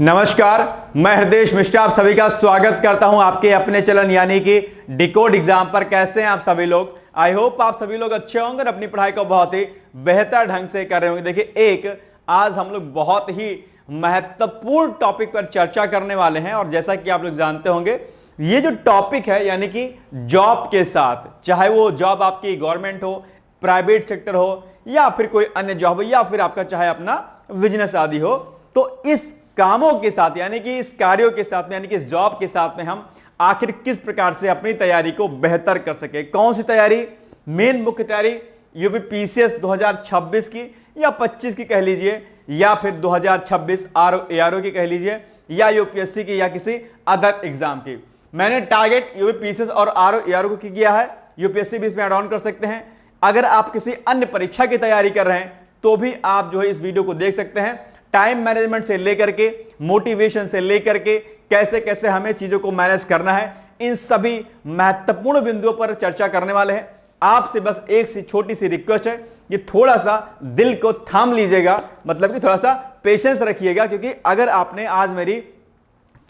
नमस्कार, मैं हृदय मिश्रा आप सभी का स्वागत करता हूं आपके अपने चलन यानी कि डिकोड एग्जाम पर। कैसे हैं आप सभी लोग? आई होप आप सभी लोग अच्छे होंगे और अपनी पढ़ाई को बहुत ही बेहतर ढंग से कर रहे होंगे। देखिए, आज हम लोग बहुत ही महत्वपूर्ण टॉपिक पर चर्चा करने वाले हैं और जैसा कि आप लोग जानते होंगे, ये जो टॉपिक है यानी कि जॉब के साथ, चाहे वो जॉब आपकी गवर्नमेंट हो, प्राइवेट सेक्टर हो या फिर कोई अन्य जॉब हो या फिर आपका चाहे अपना बिजनेस आदि हो, तो इस कामों के साथ यानी कि इस कार्यों के साथ में यानी कि इस जॉब के साथ में हम आखिर किस प्रकार से अपनी तैयारी को बेहतर कर सके। कौन सी तैयारी? मेन मुख्य तैयारी यूपीपीसीएस 2026 की या 25 की कह लीजिए, या फिर 2026 ARO की कह लीजिए, या यूपीएससी की या किसी अदर एग्जाम की। मैंने टारगेट यूपीपीसीएस और ARO को किया है, यूपीएससी भी इसमें एड ऑन कर सकते हैं। अगर आप किसी अन्य परीक्षा की तैयारी कर रहे हैं तो भी आप जो है इस वीडियो को देख सकते हैं। टाइम मैनेजमेंट से लेकर के मोटिवेशन से लेकर के कैसे कैसे हमें चीजों को मैनेज करना है, इन सभी महत्वपूर्ण बिंदुओं पर चर्चा करने वाले हैं। आपसे बस एक सी छोटी सी रिक्वेस्ट है कि थोड़ा सा दिल को थाम लीजिएगा, मतलब कि थोड़ा सा पेशेंस रखिएगा, क्योंकि अगर आपने आज मेरी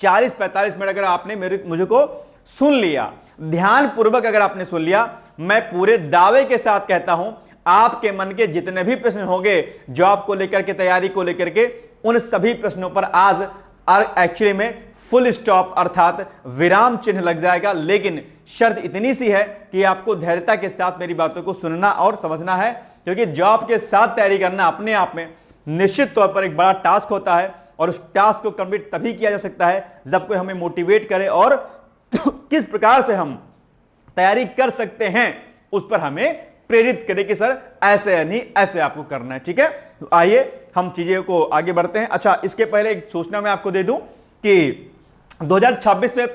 40-45 मिनट अगर आपने मुझे को सुन लिया, ध्यान पूर्वक अगर आपने सुन लिया, मैं पूरे दावे के साथ कहता हूं आपके मन के जितने भी प्रश्न होंगे जॉब को लेकर के, तैयारी को लेकर के, उन सभी प्रश्नों पर आज एक्चुअली में फुल स्टॉप अर्थात विराम चिन्ह लग जाएगा। लेकिन शर्त इतनी सी है कि आपको धैर्यता के साथ मेरी बातों को सुनना और समझना है, क्योंकि जॉब के साथ तैयारी करना अपने आप में निश्चित तौर पर एक बड़ा टास्क होता है और उस टास्क को कंप्लीट तभी किया जा सकता है जब कोई हमें मोटिवेट करे और किस प्रकार से हम तैयारी कर सकते हैं उस पर हमें प्रेरित करे कि सर ऐसे नहीं, ऐसे आपको करना है। ठीक है, तो आइए हम चीजें को आगे बढ़ते हैं। अच्छा, इसके पहले एक सूचना मैं आपको दे दूं कि 2026 में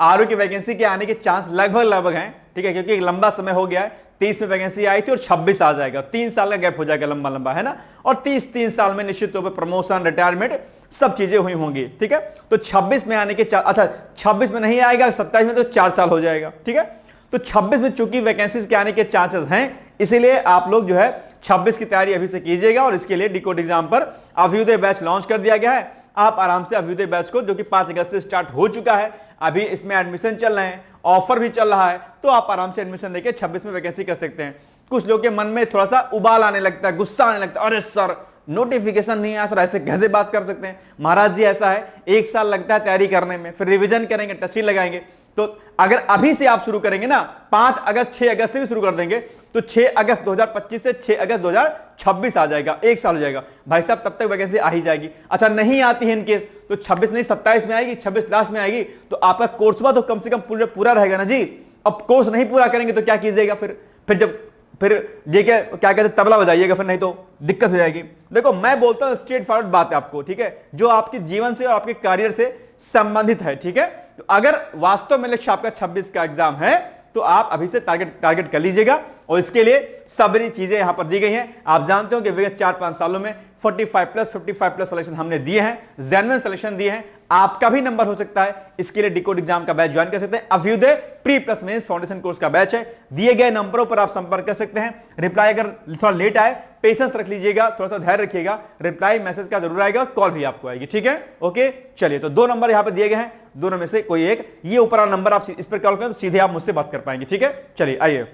आरओ की वैकेंसी के आने के चांस लगभग हैं। ठीक है, क्योंकि एक लंबा समय हो गया है। 30 में वैकेंसी आई थी और 26 आ जाएगा, 3 साल का गैप हो जाएगा, लंबा है ना। और 3 साल में निश्चित तौर पर प्रमोशन, रिटायरमेंट सब चीजें हुई होंगी। ठीक है, तो 26 में आने के 26 में नहीं आएगा, 27 में तो 4 साल हो जाएगा। ठीक है, तो 26 में चूंकि वैकेंसीज के आने के चांसेस हैं, इसीलिए आप लोग जो है 26 की तैयारी अभी से कीजिएगा। और इसके लिए डिकोड एग्जाम पर अभ्युदय बैच लॉन्च कर दिया गया है। आप आराम से अभ्युदय बैच को, जो कि 5 अगस्त से स्टार्ट हो चुका है, अभी इसमें एडमिशन चल रहे हैं, ऑफर भी चल रहा है, तो आप आराम से एडमिशन लेके 26 में वैकेंसी कर सकते हैं। कुछ लोग के मन में थोड़ा सा उबाल आने लगता है, गुस्सा आने लगता है, अरे सर नोटिफिकेशन नहीं आया सर, ऐसे कैसे बात कर सकते हैं महाराज जी। ऐसा है, 1 साल लगता है तैयारी करने में, फिर रिवीजन करेंगे, तहसील लगाएंगे। तो अगर अभी से आप शुरू करेंगे ना, 5 अगस्त 6 अगस्त से भी शुरू कर देंगे, तो 6 अगस्त 2025 से 6 अगस्त 2026 आ जाएगा, 1 साल हो जाएगा भाई साहब, तब तक वैकेंसी आ ही जाएगी। अच्छा, नहीं आती है इनकेस तो 26 नहीं 27 में आएगी, 26 लास्ट में आएगी, तो आपका कोर्स हुआ तो कम से कम पूरा रहेगा ना जी। अब कोर्स नहीं पूरा करेंगे तो क्या कीजिएगा फिर ये क्या कहते हैं, तबला बजाइएगा फिर, नहीं तो दिक्कत हो जाएगी। देखो, मैं बोलता हूं स्ट्रेट फॉरवर्ड बात है आपको, ठीक है, जो आपके जीवन से और आपके करियर से संबंधित है। ठीक है, तो अगर वास्तव में लक्ष्य आपका 26 का एग्जाम है तो आप अभी से टारगेट कर लीजिएगा। और इसके लिए सारी चीजें यहां पर दी गई हैं। आप जानते हो कि विगत 4-5 सालों में 45+ सिलेक्शन हमने दिए हैं, जेन्युइन सिलेक्शन दिए हैं। आपका भी नंबर हो सकता है, इसके लिए डिकोड एग्जाम का बैच ज्वाइन कर सकते हैं। Abhyuday pre plus mains foundation course का बैच है, दिए गए नंबरों पर आप संपर्क कर सकते हैं। रिप्लाई अगर थोड़ा लेट आए, पेशेंस रख लीजिएगा, थोड़ा सा धैर्य रखिएगा, रिप्लाई मैसेज का जरूर आएगा, कॉल भी आपको आएगी। ठीक है, ओके। चलिए, तो 2 नंबर यहां पर दिए गए हैं, दोनों में से कोई एक, ये ऊपर वाला नंबर आप इस पर कॉल करें तो सीधे आप मुझसे बात कर पाएंगे। ठीक है, चलिए आइए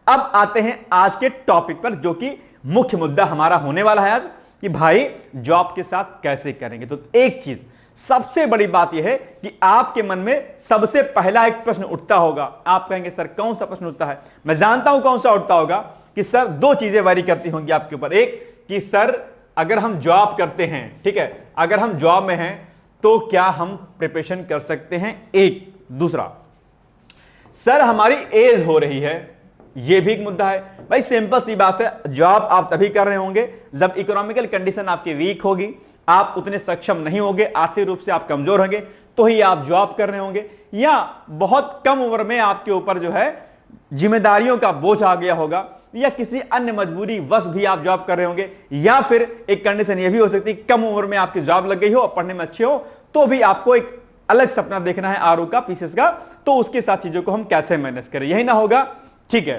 अब आते हैं आज के टॉपिक पर, जो कि मुख्य मुद्दा हमारा होने वाला है आज, कि भाई जॉब के साथ कैसे करेंगे। तो एक चीज, सबसे बड़ी बात यह है कि आपके मन में सबसे पहला एक प्रश्न उठता होगा। आप कहेंगे सर कौन सा प्रश्न उठता है? मैं जानता हूं कौन सा उठता होगा, कि सर 2 चीजें वारी करती होंगी आपके ऊपर। एक कि सर अगर हम जॉब करते हैं, ठीक है, अगर हम जॉब में हैं तो क्या हम प्रिपरेशन कर सकते हैं? एक। दूसरा, सर हमारी एज हो रही है, यह भी एक मुद्दा है। भाई सिंपल सी बात है, जॉब आप तभी कर रहे होंगे जब इकोनॉमिकल कंडीशन आपकी वीक होगी, आप उतने सक्षम नहीं होंगे, आर्थिक रूप से आप कमजोर होंगे, तो ही आप जॉब कर रहे होंगे। या बहुत कम उम्र में आपके ऊपर जो है जिम्मेदारियों का बोझ आ गया होगा, या किसी अन्य मजबूरी वश भी आप जॉब कर रहे होंगे, या फिर एक कंडीशन यह भी हो सकती है कम उम्र में आपकी जॉब लग गई हो और पढ़ने में अच्छे हो, तो भी आपको एक अलग सपना देखना है आरओ का, पीसीएस का, तो उसके साथ चीजों को हम कैसे मैनेज करें, यही ना होगा। ठीक है,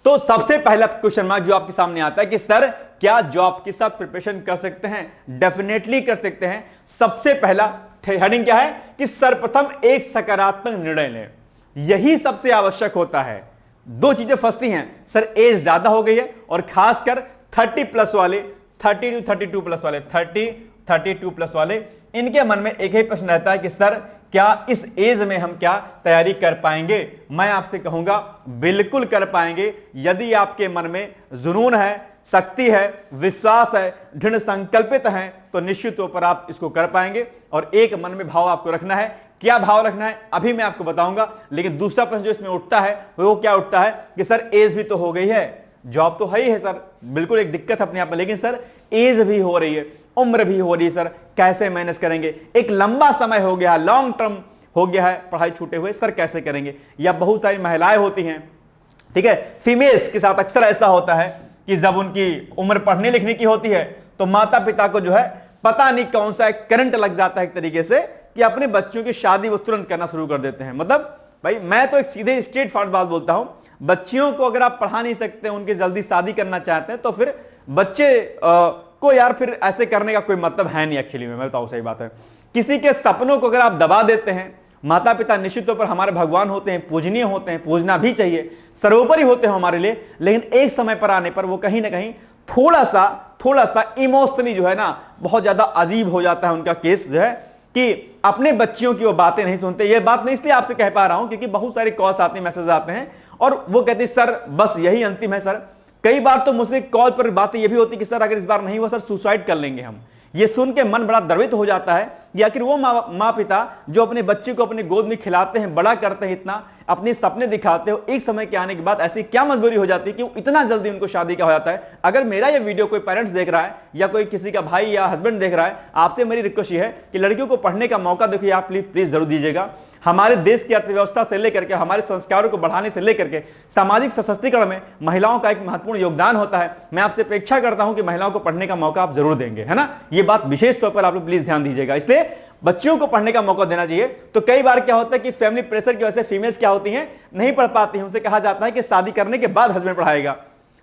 तो सबसे पहला क्वेश्चन मार्क जो आपके सामने आता है कि सर क्या जॉब के साथ प्रिपरेशन कर सकते हैं? डेफिनेटली कर सकते हैं। सबसे पहला हेडिंग क्या है कि सर्वप्रथम एक सकारात्मक निर्णय लें। यही सबसे आवश्यक होता है। दो चीजें फंसती हैं, सर एज ज्यादा हो गई है और खासकर 30 प्लस वाले, 30 टू 32 प्लस वाले, 32 प्लस वाले, इनके मन में एक ही प्रश्न रहता है कि सर क्या इस एज में हम क्या तैयारी कर पाएंगे? मैं आपसे कहूंगा बिल्कुल कर पाएंगे। यदि आपके मन में जुनून है, शक्ति है, विश्वास है, दृढ़ संकल्पित है, तो निश्चित तौर पर आप इसको कर पाएंगे। और एक मन में भाव आपको रखना है। क्या भाव रखना है अभी मैं आपको बताऊंगा, लेकिन दूसरा प्रश्न जो इसमें उठता है वो क्या उठता है कि सर एज भी तो हो गई है, जॉब तो है ही है सर, बिल्कुल एक दिक्कत अपने आप में, लेकिन सर एज भी हो रही है, उम्र भी हो रही है, सर कैसे मैनेज करेंगे? एक लंबा समय हो गया, लॉन्ग टर्म हो गया है पढ़ाई छूटे हुए, सर कैसे करेंगे? या बहुत सारी महिलाएं होती हैं, ठीक है, फीमेल्स के साथ अक्सर ऐसा होता है कि जब उनकी उम्र पढ़ने लिखने की होती है तो माता पिता को जो है पता नहीं कौन सा करंट लग जाता है एक तरीके से कि अपने बच्चों की शादी वो तुरंत करना शुरू कर देते हैं। मतलब भाई मैं तो एक सीधे स्ट्रेट फॉरवर्ड बात बोलता हूं, बच्चियों को अगर आप पढ़ा नहीं सकते, उनकी जल्दी शादी करना चाहते हैं, तो फिर बच्चे को यार फिर ऐसे करने का कोई मतलब है नहीं। एक्चुअली मैं बताऊं सही बात है, किसी के सपनों को अगर आप दबा देते हैं, माता पिता निश्चित तौर पर हमारे भगवान होते हैं, पूजनीय होते हैं, पूजना भी चाहिए, सर्वोपरि होते हैं हमारे लिए, लेकिन एक समय पर आने पर वो कहीं ना कहीं थोड़ा सा इमोशनली जो है ना बहुत ज्यादा अजीब हो जाता है उनका केस जो है कि अपने बच्चियों की वो बातें नहीं सुनते। ये बात मैं इसलिए आपसे कह पा रहा हूं क्योंकि बहुत सारे कॉल्स आते हैं, मैसेज आते हैं और वो कहते हैं सर बस यही अंतिम है सर। कई बार तो मुझसे कॉल पर बातें ये भी होती कि सर अगर इस बार नहीं हुआ सर सुसाइड कर लेंगे हम। ये सुन के मन बड़ा द्रवित हो जाता है कि आखिर वो माँ पिता जो अपने बच्चे को अपने गोद में खिलाते हैं, बड़ा करते हैं, इतना अपने सपने दिखाते हो, एक समय के आने के बाद ऐसी क्या मजबूरी हो जाती है कि इतना जल्दी उनको शादी का हो जाता है। अगर मेरा ये वीडियो कोई पेरेंट्स देख रहा है या कोई किसी का भाई या हस्बैंड देख रहा है, आपसे मेरी रिक्वेस्ट ये है कि लड़कियों को पढ़ने का मौका देखिए आप प्लीज जरूर दीजिएगा। हमारे देश की अर्थव्यवस्था से लेकर के, हमारे संस्कारों को बढ़ाने से लेकर के सामाजिक सशक्तिकरण में महिलाओं का एक महत्वपूर्ण योगदान होता है। मैं आपसे अपेक्षा करता हूं कि महिलाओं को पढ़ने का मौका आप जरूर देंगे, है ना? ये बात विशेष तौर पर आप लोग प्लीज ध्यान दीजिएगा। इसलिए बच्चियों को पढ़ने का मौका देना चाहिए। तो कई बार क्या होता है कि फैमिली प्रेशर की वजह से फीमेल्स क्या होती हैं, नहीं पढ़ पाती हैं। उनसे कहा जाता है कि शादी करने के बाद हस्बैंड पढ़ाएगा।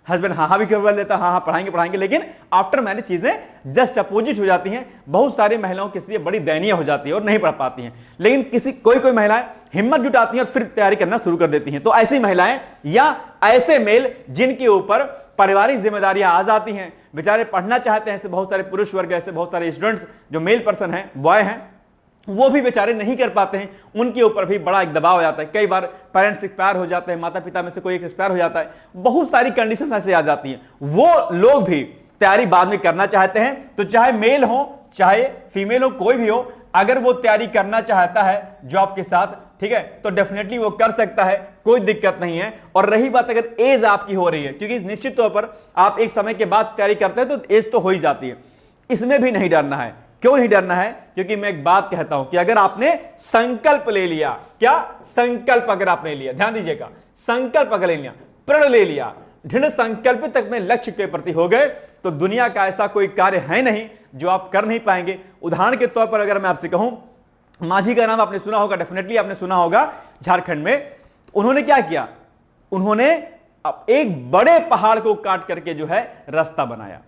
हस्बैंड हाँ भी बोल देता, हाँ पढ़ाएंगे, लेकिन आफ्टर मैरिज चीजें जस्ट अपोजिट हो जाती हैं। बहुत सारी महिलाओं के लिए बड़ी दयनीय हो जाती है और नहीं पढ़ पाती हैं। लेकिन कोई महिलाएं हिम्मत जुटाती हैं और फिर तैयारी करना शुरू कर देती हैं। तो ऐसी महिलाएं या ऐसे मेल जिनके ऊपर पारिवारिक जिम्मेदारियां आ जाती हैं, बेचारे पढ़ना चाहते हैं, ऐसे बहुत सारे पुरुष वर्ग, ऐसे बहुत सारे स्टूडेंट्स जो मेल पर्सन हैं, बॉय हैं, वो भी बेचारे नहीं कर पाते हैं। उनके ऊपर भी बड़ा एक दबाव हो जाता है। कई बार पेरेंट्स एक्सपायर हो जाते हैं, माता पिता में से कोई एक एक्सपायर हो जाता है, बहुत सारी कंडीशंस ऐसे आ जाती हैं। वो लोग भी तैयारी बाद में करना चाहते हैं। तो चाहे मेल हो चाहे फीमेल हो, कोई भी हो, अगर वो तैयारी करना चाहता है जॉब के साथ, ठीक है, तो डेफिनेटली वो कर सकता है, कोई दिक्कत नहीं है। और रही बात अगर एज आपकी हो रही है, क्योंकि निश्चित तौर पर आप एक समय के बाद तैयारी करते हैं तो एज तो हो ही जाती है, इसमें भी नहीं डरना है। क्यों नहीं डरना है? क्योंकि मैं एक बात कहता हूं कि अगर आपने संकल्प ले लिया, क्या संकल्प अगर आपने लिया, ध्यान दीजिएगा, संकल्प अगर ले लिया, प्रण ले लिया, दृढ़ संकल्पित तक में लक्ष्य के प्रति हो गए, तो दुनिया का ऐसा कोई कार्य है नहीं जो आप कर नहीं पाएंगे। उदाहरण के तौर पर अगर मैं आपसे कहूं, माझी का नाम आपने सुना होगा, डेफिनेटली आपने सुना होगा, झारखंड में। उन्होंने क्या किया? उन्होंने एक बड़े पहाड़ को काट करके जो है रास्ता बनाया।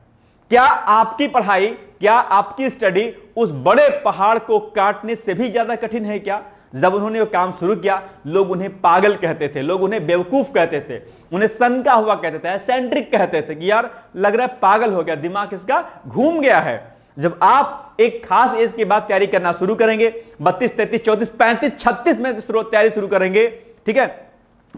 क्या आपकी पढ़ाई, क्या आपकी स्टडी उस बड़े पहाड़ को काटने से भी ज्यादा कठिन है क्या? जब उन्होंने वो काम शुरू किया, लोग उन्हें पागल कहते थे, लोग उन्हें बेवकूफ कहते थे, उन्हें सनका हुआ कहते थे, एसेंट्रिक कहते थे कि यार लग रहा है पागल हो गया, दिमाग इसका घूम गया है। जब आप एक खास एज के बाद तैयारी करना शुरू करेंगे, 32, 33, 34, 35, 36 में तैयारी शुरू करेंगे, ठीक है,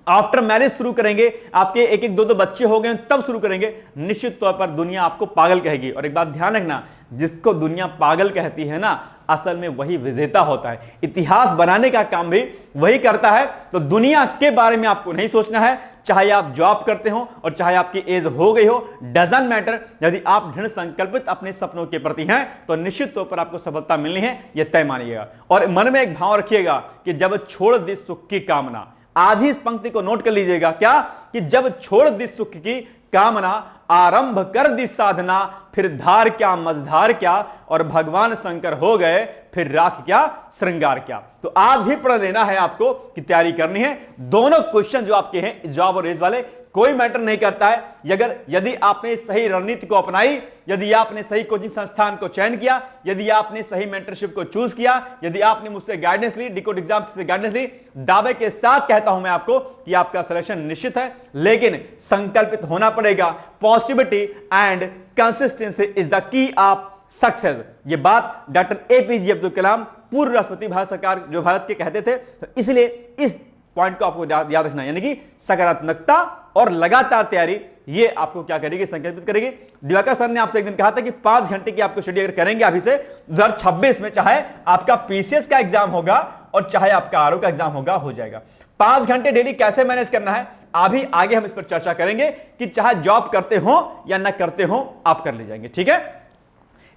आफ्टर मैरिज शुरू करेंगे, आपके एक एक दो दो बच्चे हो गए तब शुरू करेंगे, निश्चित तौर पर दुनिया आपको पागल कहेगी। और एक बात ध्यान रखना, जिसको दुनिया पागल कहती है ना, असल में वही विजेता होता है। इतिहास बनाने का काम भी वही करता है। तो दुनिया के बारे में आपको नहीं सोचना है, चाहे आप जॉब करते हो और चाहे आपकी एज हो गई हो, डजंट मैटर। यदि आप दृढ़ संकल्पित अपने सपनों के प्रति हैं तो निश्चित तौर पर आपको सफलता मिलनी है, यह तय मानिएगा। और मन में एक भाव रखिएगा कि जब छोड़ दी सुख की कामना, आज ही इस पंक्ति को नोट कर लीजिएगा, क्या कि जब छोड़ दी सुख की कामना, आरंभ कर दी साधना, फिर धार क्या मझधार क्या, और भगवान शंकर हो गए, फिर राख क्या श्रृंगार क्या। तो आज ही पढ़ लेना है आपको कि तैयारी करनी है। दोनों क्वेश्चन जो आपके हैं जॉब और एज वाले, कोई मैटर नहीं करता है। यदि आपने सही रणनीति को अपनाई, यदि आपने सही कोचिंग संस्थान को चयन किया, यदि आपने सही मेंटरशिप को चूज किया, यदि आपने मुझसे गाइडेंस ली, डिकोड एग्जाम से गाइडेंस ली, दावे के साथ कहता हूं मैं आपको कि आपका सिलेक्शन निश्चित है। लेकिन संकल्पित होना पड़ेगा। Positivity and consistency is the key of success. ये बात डॉक्टर एपीजे अब्दुल कलाम, पूर्व राष्ट्रपति भारत सरकार जो भारत के कहते थे। तो इसलिए इस पॉइंट को आपको याद रखना, यानी कि सकारात्मकता और लगातार तैयारी, ये आपको क्या करेगी, संकल्पित करेगी। दिवाकर सर ने आपसे एक दिन कहा था कि 5 घंटे की आपको स्टडी अगर करेंगे अभी से 2026 में, चाहे आपका पीसीएस का एग्जाम होगा और चाहे आपका आरओ का एग्जाम होगा, हो जाएगा। 5 घंटे डेली कैसे मैनेज करना है, अभी आगे हम इस पर चर्चा करेंगे कि चाहे जॉब करते हो या ना करते हो, आप कर ले जाएंगे। ठीक है,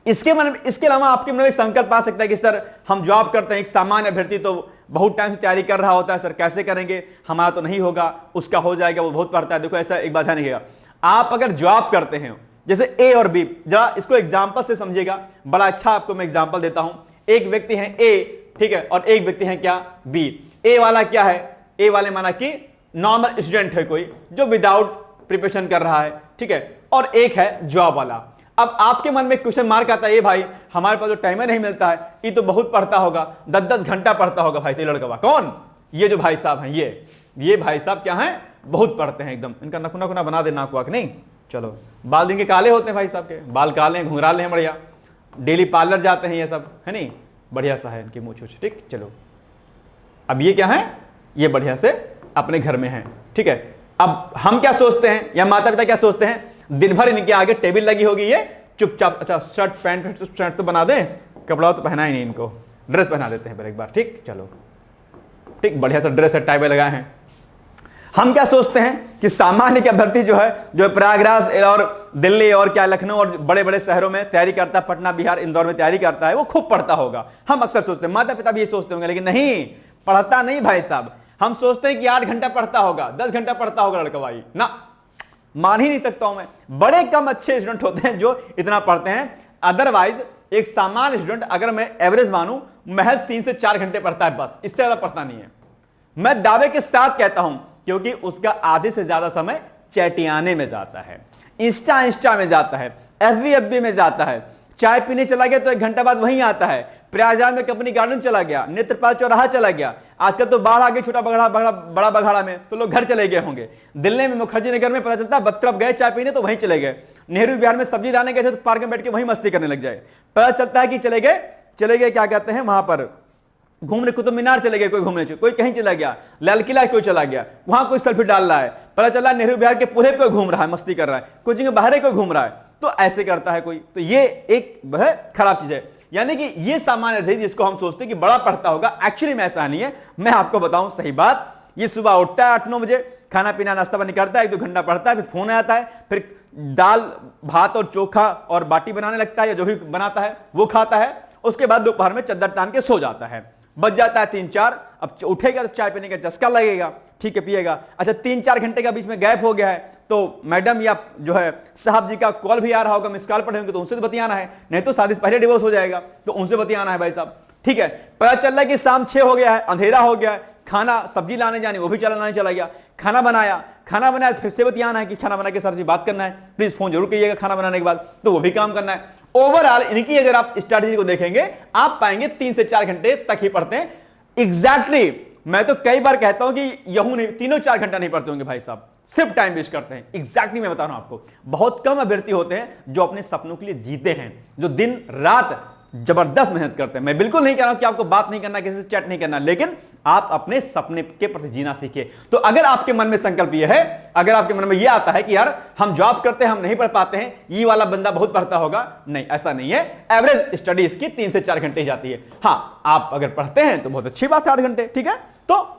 इसके अलावा आपके मन में संकल्प आ सकता है कि सर हम जॉब करते हैं, एक सामान्य अभ्यर्थी तो बहुत टाइम से तैयारी कर रहा होता है, सर कैसे करेंगे, हमारा तो नहीं होगा, उसका हो जाएगा, वो बहुत पढ़ता है। देखो ऐसा एक बात ध्यान रखिएगा, आप अगर जॉब करते हैं, जैसे ए और बी, जरा इसको एग्जांपल से समझिएगा, बड़ा अच्छा आपको मैं एग्जांपल देता हूं। एक व्यक्ति है ए, ठीक है, और एक व्यक्ति है क्या, बी। ए वाला क्या है, ए वाले माना कि नॉर्मल स्टूडेंट है कोई जो विदाउट प्रिपरेशन कर रहा है, ठीक है, और एक है जॉब वाला। अब आपके मन में क्वेश्चन मार्क आता है, ये भाई हमारे पास तो टाइम नहीं मिलता है, ये तो बहुत पढ़ता होगा, 10-10 घंटा पढ़ता होगा भाई। लड़का कौन, ये जो भाई साहब हैं, ये भाई साहब क्या हैं, बहुत पढ़ते हैं एकदम, इनका नखुना खुना बना दे, नाक वाक नहीं, चलो बाल इनके काले होते हैं भाई साहब के, बाल काले हैं, घुंघराले हैं, बढ़िया, डेली पार्लर जाते हैं, ये सब है नहीं, बढ़िया सा है इनकी मूंछ। ठीक, चलो अब ये क्या है, ये बढ़िया से अपने घर में है। ठीक है, अब हम क्या सोचते हैं या माता पिता क्या सोचते हैं, दिन भर इनके आगे टेबल लगी होगी, ये चुपचाप, अच्छा शर्ट पैंट तो बना दें, कपड़ा तो पहना ही नहीं, इनको ड्रेस पहना देते हैं एक बार। ठीक, चलो ठीक, बढ़िया सा ड्रेस है, टाई लगाए हैं। हम क्या सोचते हैं कि सामान्य के अभ्यर्थी जो प्रयागराज और दिल्ली और क्या लखनऊ और बड़े बड़े शहरों में तैयारी करता है, पटना बिहार इंदौर में तैयारी करता है, वो खूब पढ़ता होगा। हम अक्सर सोचते हैं, माता पिता भी ये सोचते होंगे, लेकिन नहीं, पढ़ता नहीं भाई साहब। हम सोचते हैं कि 8 घंटा पढ़ता होगा, 10 घंटा पढ़ता होगा लड़का, भाई ना, मान ही नहीं सकता हूं मैं। बड़े कम अच्छे स्टूडेंट होते हैं जो इतना पढ़ते हैं। अदरवाइज एक सामान्य स्टूडेंट, अगर मैं एवरेज मानूं, महज 3 से 4 घंटे पढ़ता है, बस, इससे ज्यादा पढ़ता नहीं है। मैं दावे के साथ कहता हूं, क्योंकि उसका आधे से ज्यादा समय चैटियाने में जाता है, इंस्टा में जाता है, एफबी में जाता है, चाय पीने चला गया तो 1 घंटा बाद वहीं आता है, प्रयागराज में कंपनी गार्डन चला गया, नेत्रपाल चौराहा चला गया, आजकल तो बाढ़ आ गई छोटा बड़ा बघाड़ा में, तो लोग घर चले गए होंगे। दिल्ली में मुखर्जी नगर में पता चलता बत्रप गए चाय पीने तो वहीं चले गए, नेहरू बिहार में सब्जी लाने गए थे तो पार्क में बैठ के वहीं मस्ती करने लग जाए। पता चलता है कि चले गए क्या कहते हैं वहां पर घूमने, कुतुब मीनार चले गए कोई घूमने, कोई कहीं चला गया, लाल किला कोई चला गया, वहां कोई सेल्फी डाल रहा है, पता चला नेहरू बिहार के पूरे पे घूम रहा है, मस्ती कर रहा है, कोचिंग के बाहर कोई घूम रहा है, तो ऐसे करता है कोई। तो ये एक वह खराब चीज है, यानी कि ये सामान्य थे जिसको हम सोचते हैं कि बड़ा पढ़ता होगा, एक्चुअली में ऐसा नहीं है। मैं आपको बताऊं सही बात, ये सुबह उठता है 8-9 बजे, खाना पीना नाश्ता पानी करता है, 1-2 घंटा पढ़ता है, फिर फोन आता है, फिर दाल भात और चोखा और बाटी बनाने लगता है या जो भी बनाता है वो खाता है, उसके बाद दोपहर में चद्दर तान के सो जाता है। बच जाता है 3-4, अब उठेगा तो चाय पीने का चस्का लगेगा, ठीक है, पिएगा। अच्छा 3-4 घंटे का बीच में गैप हो गया है, तो मैडम या जो है साहब जी का कॉल भी आ रहा होगा, मिस कॉल पढ़े होंगे तो उनसे तो बतियाना है, नहीं तो शादी से पहले डिवोर्स हो जाएगा, तो उनसे बतियाना है भाई साहब। ठीक है, पता चल रहा है कि शाम 6 हो गया है, अंधेरा हो गया है, खाना सब्जी लाने जानी वो भी चला गया, खाना बनाया फिर से बतियाना है कि खाना बना के सर से बात करना है, प्लीज फोन जरूर कीजिएगा खाना बनाने के बाद, तो वो भी काम करना है। ओवरऑल इनकी अगर आप स्ट्रैटेजी को देखेंगे, आप पाएंगे 3 से 4 घंटे तक ही पढ़ते हैं। एग्जैक्टली मैं तो कई बार कहता हूं कि यूं नहीं 3-4 घंटा नहीं पढ़ते होंगे भाई साहब, सिर्फ टाइम वेस्ट करते हैं। एग्जैक्टली मैं बता रहा हूं आपको, बहुत कम अभ्यर्थी होते हैं जो अपने सपनों के लिए जीते हैं, जो दिन रात जबरदस्त मेहनत करते हैं। मैं बिल्कुल नहीं कह रहा हूं कि आपको बात नहीं करना, किसी से चैट नहीं करना, लेकिन आप अपने सपने के प्रति जीना सीखिए। तो अगर आपके मन में संकल्प यह है, अगर आपके मन में यह आता है कि यार हम जॉब करते हैं, हम नहीं पढ़ पाते हैं, ये वाला बंदा बहुत पढ़ता होगा, नहीं ऐसा नहीं है। एवरेज स्टडी इसकी 3 से 4 घंटे जाती है। हाँ, आप अगर पढ़ते हैं तो बहुत अच्छी बात है, 8 घंटे, ठीक है, तो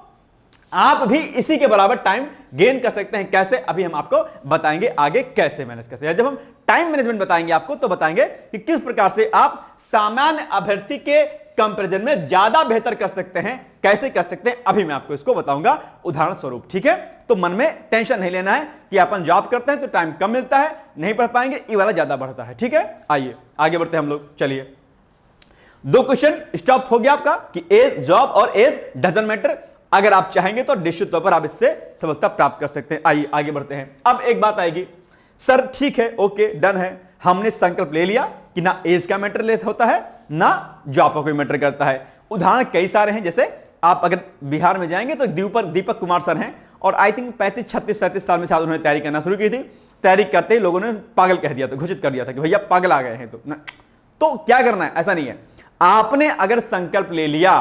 आप भी इसी के बराबर टाइम गेन कर सकते हैं। कैसे, अभी हम आपको बताएंगे आगे कैसे मैनेज कर सकते हैं। जब हम टाइम मैनेजमेंट बताएंगे आपको, तो बताएंगे कि किस प्रकार से आप सामान्य अभ्यर्थी के कंपैरिजन में ज्यादा बेहतर कर सकते हैं, कैसे कर सकते हैं, अभी मैं आपको इसको बताऊंगा उदाहरण स्वरूप। ठीक है, तो मन में टेंशन नहीं लेना है कि अपन जॉब करते हैं तो टाइम कम मिलता है, नहीं पढ़ पाएंगे, ये वाला ज्यादा बढ़ता है। ठीक है, आइए आगे बढ़ते हैं हम लोग। चलिए, 2 क्वेश्चन स्टॉप हो गया आपका कि एज जॉब और एज डजंट मैटर। अगर आप चाहेंगे तो निश्चित तौर पर आप इससे सफलता प्राप्त कर सकते हैं। आइए आगे बढ़ते हैं। अब एक बात आएगी, सर ठीक है, ओके डन है, हमने संकल्प ले लिया कि ना एज का मैटर लेस होता है ना जॉब का कोई मैटर करता है। उदाहरण कई सारे हैं, जैसे आप अगर बिहार में जाएंगे तो दीपक कुमार सर हैं और आई थिंक 35, 36, 37 साल में शायद उन्होंने तैयारी करना शुरू की थी। तैयारी करते ही लोगों ने पागल कह दिया था, घोषित कर दिया था कि भैया पागल आ गए हैं। तो क्या करना है, ऐसा नहीं है। आपने अगर संकल्प ले लिया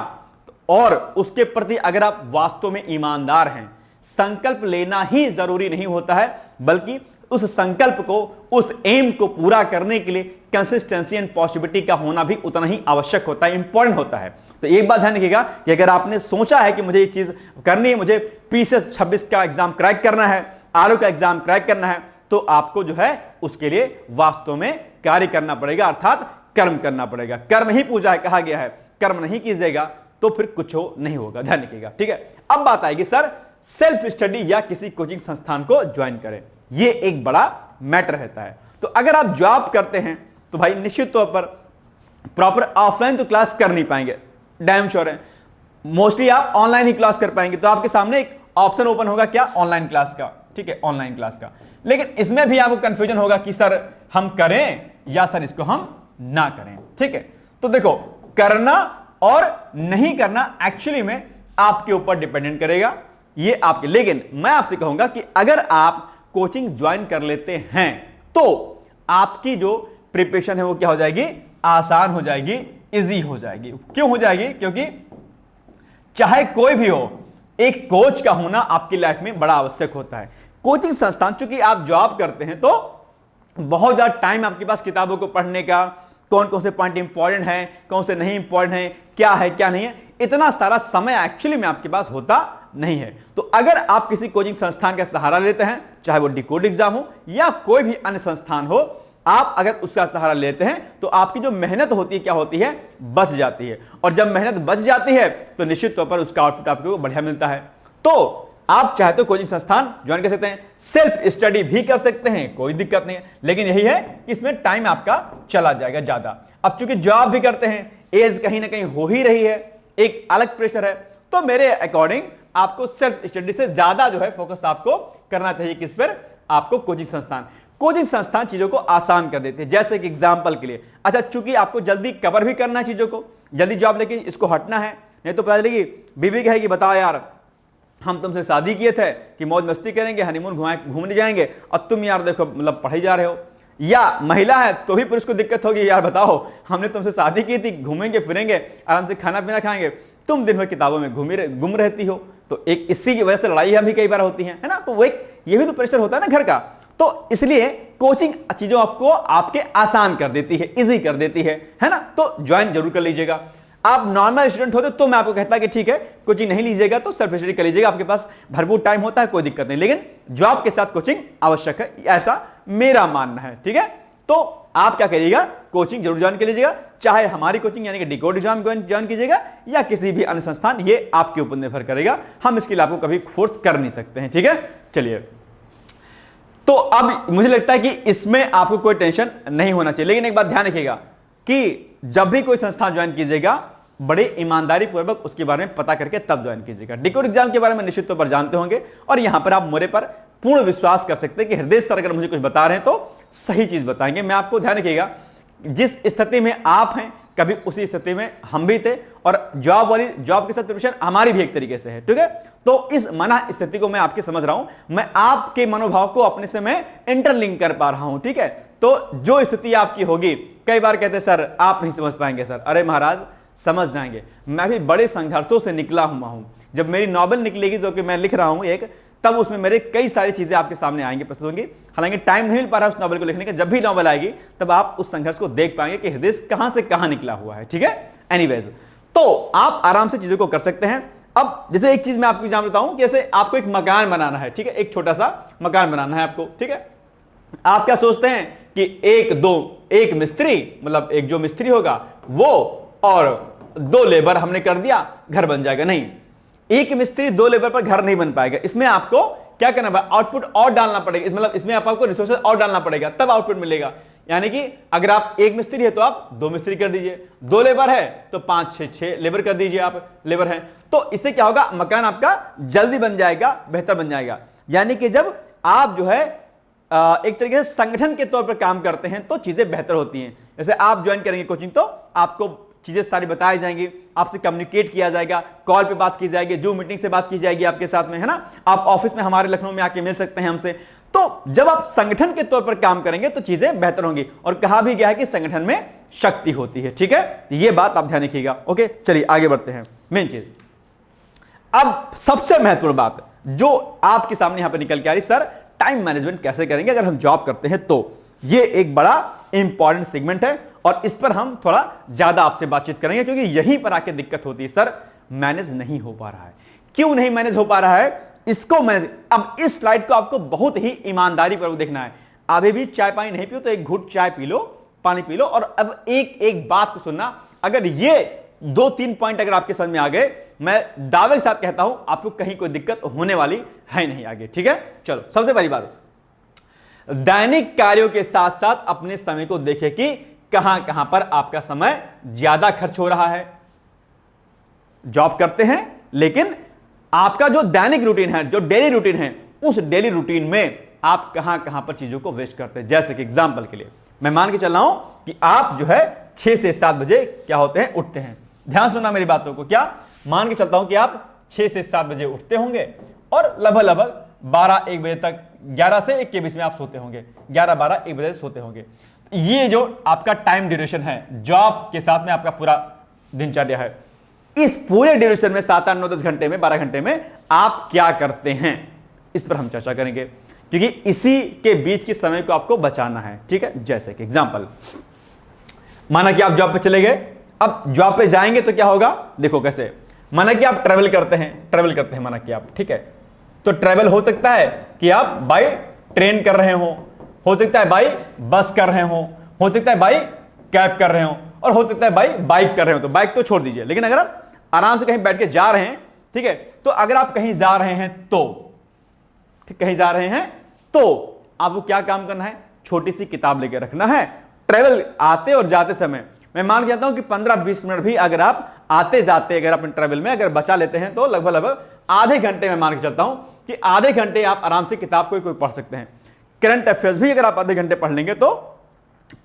और उसके प्रति अगर आप वास्तव में ईमानदार हैं, संकल्प लेना ही जरूरी नहीं होता है, बल्कि उस संकल्प को, उस एम को पूरा करने के लिए कंसिस्टेंसी एंड पॉसिबिलिटी का होना भी उतना ही आवश्यक होता है, इंपॉर्टेंट होता है। तो एक बात ध्यान रखिएगा कि अगर आपने सोचा है कि मुझे ये चीज करनी है, मुझे PCS 26 का एग्जाम क्रैक करना है, आरओ का एग्जाम क्रैक करना है, तो आपको जो है उसके लिए वास्तव में कार्य करना पड़ेगा, अर्थात कर्म करना पड़ेगा। कर्म ही पूजा है कहा गया है, कर्म नहीं कीजिएगा तो फिर कुछ हो नहीं होगा, ध्यान रखिएगा। ठीक है, अब बात आएगी सर सेल्फ स्टडी या किसी कोचिंग संस्थान को ज्वाइन करें, ये एक बड़ा मैटर रहता है। तो अगर आप जॉब करते हैं तो भाई निश्चित तौर पर प्रॉपर ऑफलाइन तो क्लास कर नहीं पाएंगे, डैम श्योर है। मोस्टली आप ऑनलाइन ही क्लास कर पाएंगे। तो आपके सामने एक ऑप्शन ओपन होगा क्या, ऑनलाइन क्लास का। ठीक है, ऑनलाइन क्लास का, लेकिन इसमें भी आपको कंफ्यूजन होगा कि सर हम करें या सर इसको हम ना करें। ठीक है, तो देखो करना और नहीं करना एक्चुअली में आपके ऊपर डिपेंडेंट करेगा, ये आपके। लेकिन मैं आपसे कहूंगा कि अगर आप कोचिंग ज्वाइन कर लेते हैं तो आपकी जो प्रिपरेशन है वो क्या हो जाएगी, आसान हो जाएगी, इजी हो जाएगी। क्यों हो जाएगी, क्योंकि चाहे कोई भी हो, एक कोच का होना आपकी लाइफ में बड़ा आवश्यक होता है। कोचिंग संस्थान, चूंकि आप जॉब करते हैं तो बहुत ज्यादा टाइम आपके पास किताबों को पढ़ने का, कौन कौन से पॉइंट इंपॉर्टेंट है, कौन से नहीं इंपॉर्टेंट है, क्या नहीं है, इतना सारा समय एक्चुअली में आपके पास होता नहीं है। तो अगर आप किसी कोचिंग संस्थान का सहारा लेते हैं, चाहे वो डिकोड एग्जाम हो या कोई भी अन्य संस्थान हो, आप अगर उसका सहारा लेते हैं तो आपकी जो मेहनत होती है क्या होती है, बच जाती है। और जब मेहनत बच जाती है तो निश्चित तौर पर उसका आउटपुट आपको बढ़िया मिलता है। तो आप चाहे तो कोचिंग संस्थान ज्वाइन कर सकते हैं, सेल्फ स्टडी भी कर सकते हैं, कोई दिक्कत नहीं है। लेकिन यही है कि इसमें टाइम आपका चला जाएगा ज्यादा। अब चूंकि जॉब भी करते हैं, एज कहीं ना कहीं हो ही रही है, एक अलग प्रेशर है, तो मेरे अकॉर्डिंग आपको सेल्फ स्टडी से ज्यादा जो है फोकस आपको करना चाहिए। किस पर, आपको कोचिंग संस्थान चीजों को आसान कर देते हैं। जैसे कि एग्जांपल के लिए, अच्छा चूंकि आपको जल्दी कवर भी करना है चीजों को, जल्दी जॉब लेके इसको हटना है, नहीं तो पता चलेगी बीवी कहेगी बताओ यार हम तुमसे शादी किए थे कि मौज मस्ती करेंगे, हनीमून घूमने जाएंगे, और तुम यार देखो मतलब पढ़ाई जा रहे हो। या महिला है तो भी पुरुष को दिक्कत होगी, यार बताओ हमने तुमसे शादी की थी, घूमेंगे फिरेंगे, आराम से खाना पीना खाएंगे, तुम दिन भर किताबों में गुम रहती हो। तो एक इसी की वजह से लड़ाई भी कई बार होती है ना। तो वो एक ये भी तो प्रेशर होता है ना घर का। तो इसलिए कोचिंग चीजों आपको आपके आसान कर देती है, इजी कर देती है ना। तो ज्वाइन जरूर कर लीजिएगा। आप नॉर्मल स्टूडेंट होते तो मैं आपको कहता कि ठीक है कोचिंग नहीं लीजिएगा तो सेल्फ स्टडी कर लीजिएगा, आपके पास भरपूर टाइम होता है, कोई दिक्कत नहीं। लेकिन जॉब के साथ कोचिंग आवश्यक है, ऐसा मेरा मानना है। ठीक है, तो आप क्या करिएगा, कोचिंग जरूर ज्वाइन कर लीजिएगा, चाहे हमारी कोचिंग यानी कि डिकोड एग्जाम ज्वाइन कीजिएगा या किसी भी अन्य संस्थान, ये आपके ऊपर निर्भर करेगा। हम इसके लिए आपको कभी फोर्स कर नहीं सकते हैं। ठीक है, चलिए। तो अब मुझे लगता है कि इसमें आपको कोई टेंशन नहीं होना चाहिए। लेकिन एक बात ध्यान रखिएगा कि जब भी कोई संस्थान ज्वाइन कीजिएगा, बड़े ईमानदारी पूर्वक उसके बारे में पता करके तब ज्वाइन कीजिएगा। डिकोड एग्जाम के बारे में निश्चित तौर पर जानते होंगे और यहां पर आप मेरे पर पूर्ण विश्वास कर सकते हैं कि हृदय सर अगर मुझे कुछ बता रहे हैं तो सही चीज बताएंगे। मैं आपको ध्यान रखिएगा, जिस स्थिति में आप हैं कभी उसी स्थिति में हम भी थे, और जॉब के साथ प्रिपरेशन हमारी भी एक तरीके से है। ठीक है, तो इस मना स्थिति को मैं आपके समझ रहा हूं, मैं आपके मनोभाव को अपने से मैं इंटरलिंक कर पा रहा हूं। ठीक है, तो जो स्थिति आपकी होगी, कई बार कहते सर आप नहीं समझ पाएंगे, सर अरे महाराज समझ जाएंगे। मैं भी बड़े संघर्षों से निकला हुआ हूं। जब मेरी नॉवेल निकलेगी जो कि मैं लिख रहा हूं एक, तब उसमें मेरे कई सारी चीजें आपके सामने आएंगी, प्रस्तुत होंगी। हालांकि टाइम नहीं मिल पा रहा उस नॉवेल को लिखने का, जब भी नॉवेल आएगी तब आप उस संघर्ष को देख पाएंगे कि हृदय कहां से कहां निकला हुआ है। ठीक है, एनीवेज, तो आप आराम से चीजों को कर सकते हैं। अब जैसे एक चीज मैं आपको जान देता हूं, जैसे आपको एक मकान बनाना है। ठीक है, एक छोटा सा मकान बनाना है आपको। ठीक है, आप क्या सोचते हैं कि एक मिस्त्री, मतलब एक जो मिस्त्री होगा वो और 2 लेबर हमने कर दिया, घर बन जाएगा। नहीं, एक मिस्त्री 2 लेबर पर घर नहीं बन पाएगा। इसमें आपको क्या करना है, आउटपुट और डालना पड़ेगा। मतलब इसमें आपको रिसोर्सेज और डालना पड़ेगा, तब आउटपुट मिलेगा। यानी कि अगर आप एक मिस्त्री है तो आप 2 मिस्त्री कर दीजिए, 2 लेबर है तो 5, 6 लेबर कर दीजिए, आप लेबर है तो इससे क्या होगा, मकान आपका जल्दी बन जाएगा, बेहतर बन जाएगा। यानी कि जब आप जो है एक तरीके से संगठन के तौर पर काम करते हैं तो चीजें बेहतर होती हैं। जैसे आप ज्वाइन करेंगे कोचिंग तो आपको चीजें सारी बताई जाएंगी, आपसे कम्युनिकेट किया जाएगा, कॉल पे बात की जाएगी, जूम मीटिंग से बात की जाएगी आपके साथ में, है ना। आप ऑफिस में हमारे लखनऊ में आके मिल सकते हैं हमसे। तो जब आप संगठन के तौर पर काम करेंगे तो चीजें बेहतर होंगी। और कहा भी गया है कि संगठन में शक्ति होती है, ठीक है, ये बात आप ध्यान रखिएगा। ओके, चलिए आगे बढ़ते हैं। मेन चीज, अब सबसे महत्वपूर्ण बात जो आपके सामने यहां पर निकल के आ रही, सर टाइम मैनेजमेंट कैसे करेंगे अगर हम जॉब करते हैं तो। ये एक बड़ा इंपॉर्टेंट सेगमेंट है और इस पर हम थोड़ा ज्यादा आपसे बातचीत करेंगे, क्योंकि यहीं पर आके दिक्कत होती है, सर मैनेज नहीं हो पा रहा है। क्यों नहीं मैनेज हो पा रहा है, इसको मैनेज, अब इस स्लाइड को आपको बहुत ही ईमानदारी पर देखना है। अभी भी चाय पानी नहीं पियो तो एक घुट चाय पी लो, पानी पी लो, और अब एक एक बात को सुनना। अगर ये 2-3 पॉइंट अगर आपके समझ में आ गए, मैं दावे के साथ कहता हूं आपको कहीं कोई दिक्कत होने वाली है नहीं आगे, ठीक है। चलो, सबसे पहली बात, दैनिक कार्यों के साथ साथ अपने समय को देखें कि कहां कहां पर आपका समय ज्यादा खर्च हो रहा है। जॉब करते हैं लेकिन आपका जो दैनिक रूटीन है, जो डेली रूटीन है, उस डेली रूटीन में आप कहां कहां पर चीजों को वेस्ट करते हैं। जैसे कि एग्जांपल के लिए मैं मान के चल रहा हूं कि आप जो है 6 से 7 बजे क्या होते हैं, उठते हैं। ध्यान सुनना मेरी बातों को। क्या मान के चलता हूं कि आप 6 से 7 बजे उठते होंगे और लगभग 12-1 बजे तक, 11 से 1 के बीच में आप सोते होंगे, 11-12-1 बजे सोते होंगे। ये जो आपका टाइम ड्यूरेशन है, जॉब के साथ में आपका पूरा दिनचर्या है, इस पूरे ड्यूरेशन में 7, 8, 9, 10 घंटे में, 12 घंटे में आप क्या करते हैं, इस पर हम चर्चा करेंगे, क्योंकि इसी के बीच के समय को आपको बचाना है, ठीक है। जैसे कि एग्जांपल, माना कि आप जॉब पे चले गए, अब जॉब पे जाएंगे तो क्या होगा, देखो कैसे, माना कि आप ट्रेवल करते हैं, माना कि आप, ठीक है, तो ट्रेवल हो सकता है कि आप बाय ट्रेन कर रहे हो सकता है बाय बस कर रहे हो सकता है बाय कैब कर रहे हो, और हो सकता है बाय बाइक कर रहे हो। तो बाइक तो छोड़ दीजिए, लेकिन अगर आप आराम से कहीं बैठ के जा रहे हैं, ठीक है, तो अगर आप कहीं जा रहे हैं तो, ठीक, कहीं जा रहे हैं तो आपको क्या काम करना है, छोटी सी किताब लेके रखना है। ट्रेवल आते और जाते समय मैं मान के जाता हूं कि 15-20 मिनट भी अगर आप आते जाते अगर अपने ट्रेवल में अगर बचा लेते हैं तो लगभग आधे घंटे में मान के चलता हूं कि आधे घंटे आप आराम से किताब कोई पढ़ सकते हैं। करंट अफेयर्स भी अगर आप आधे घंटे पढ़ लेंगे तो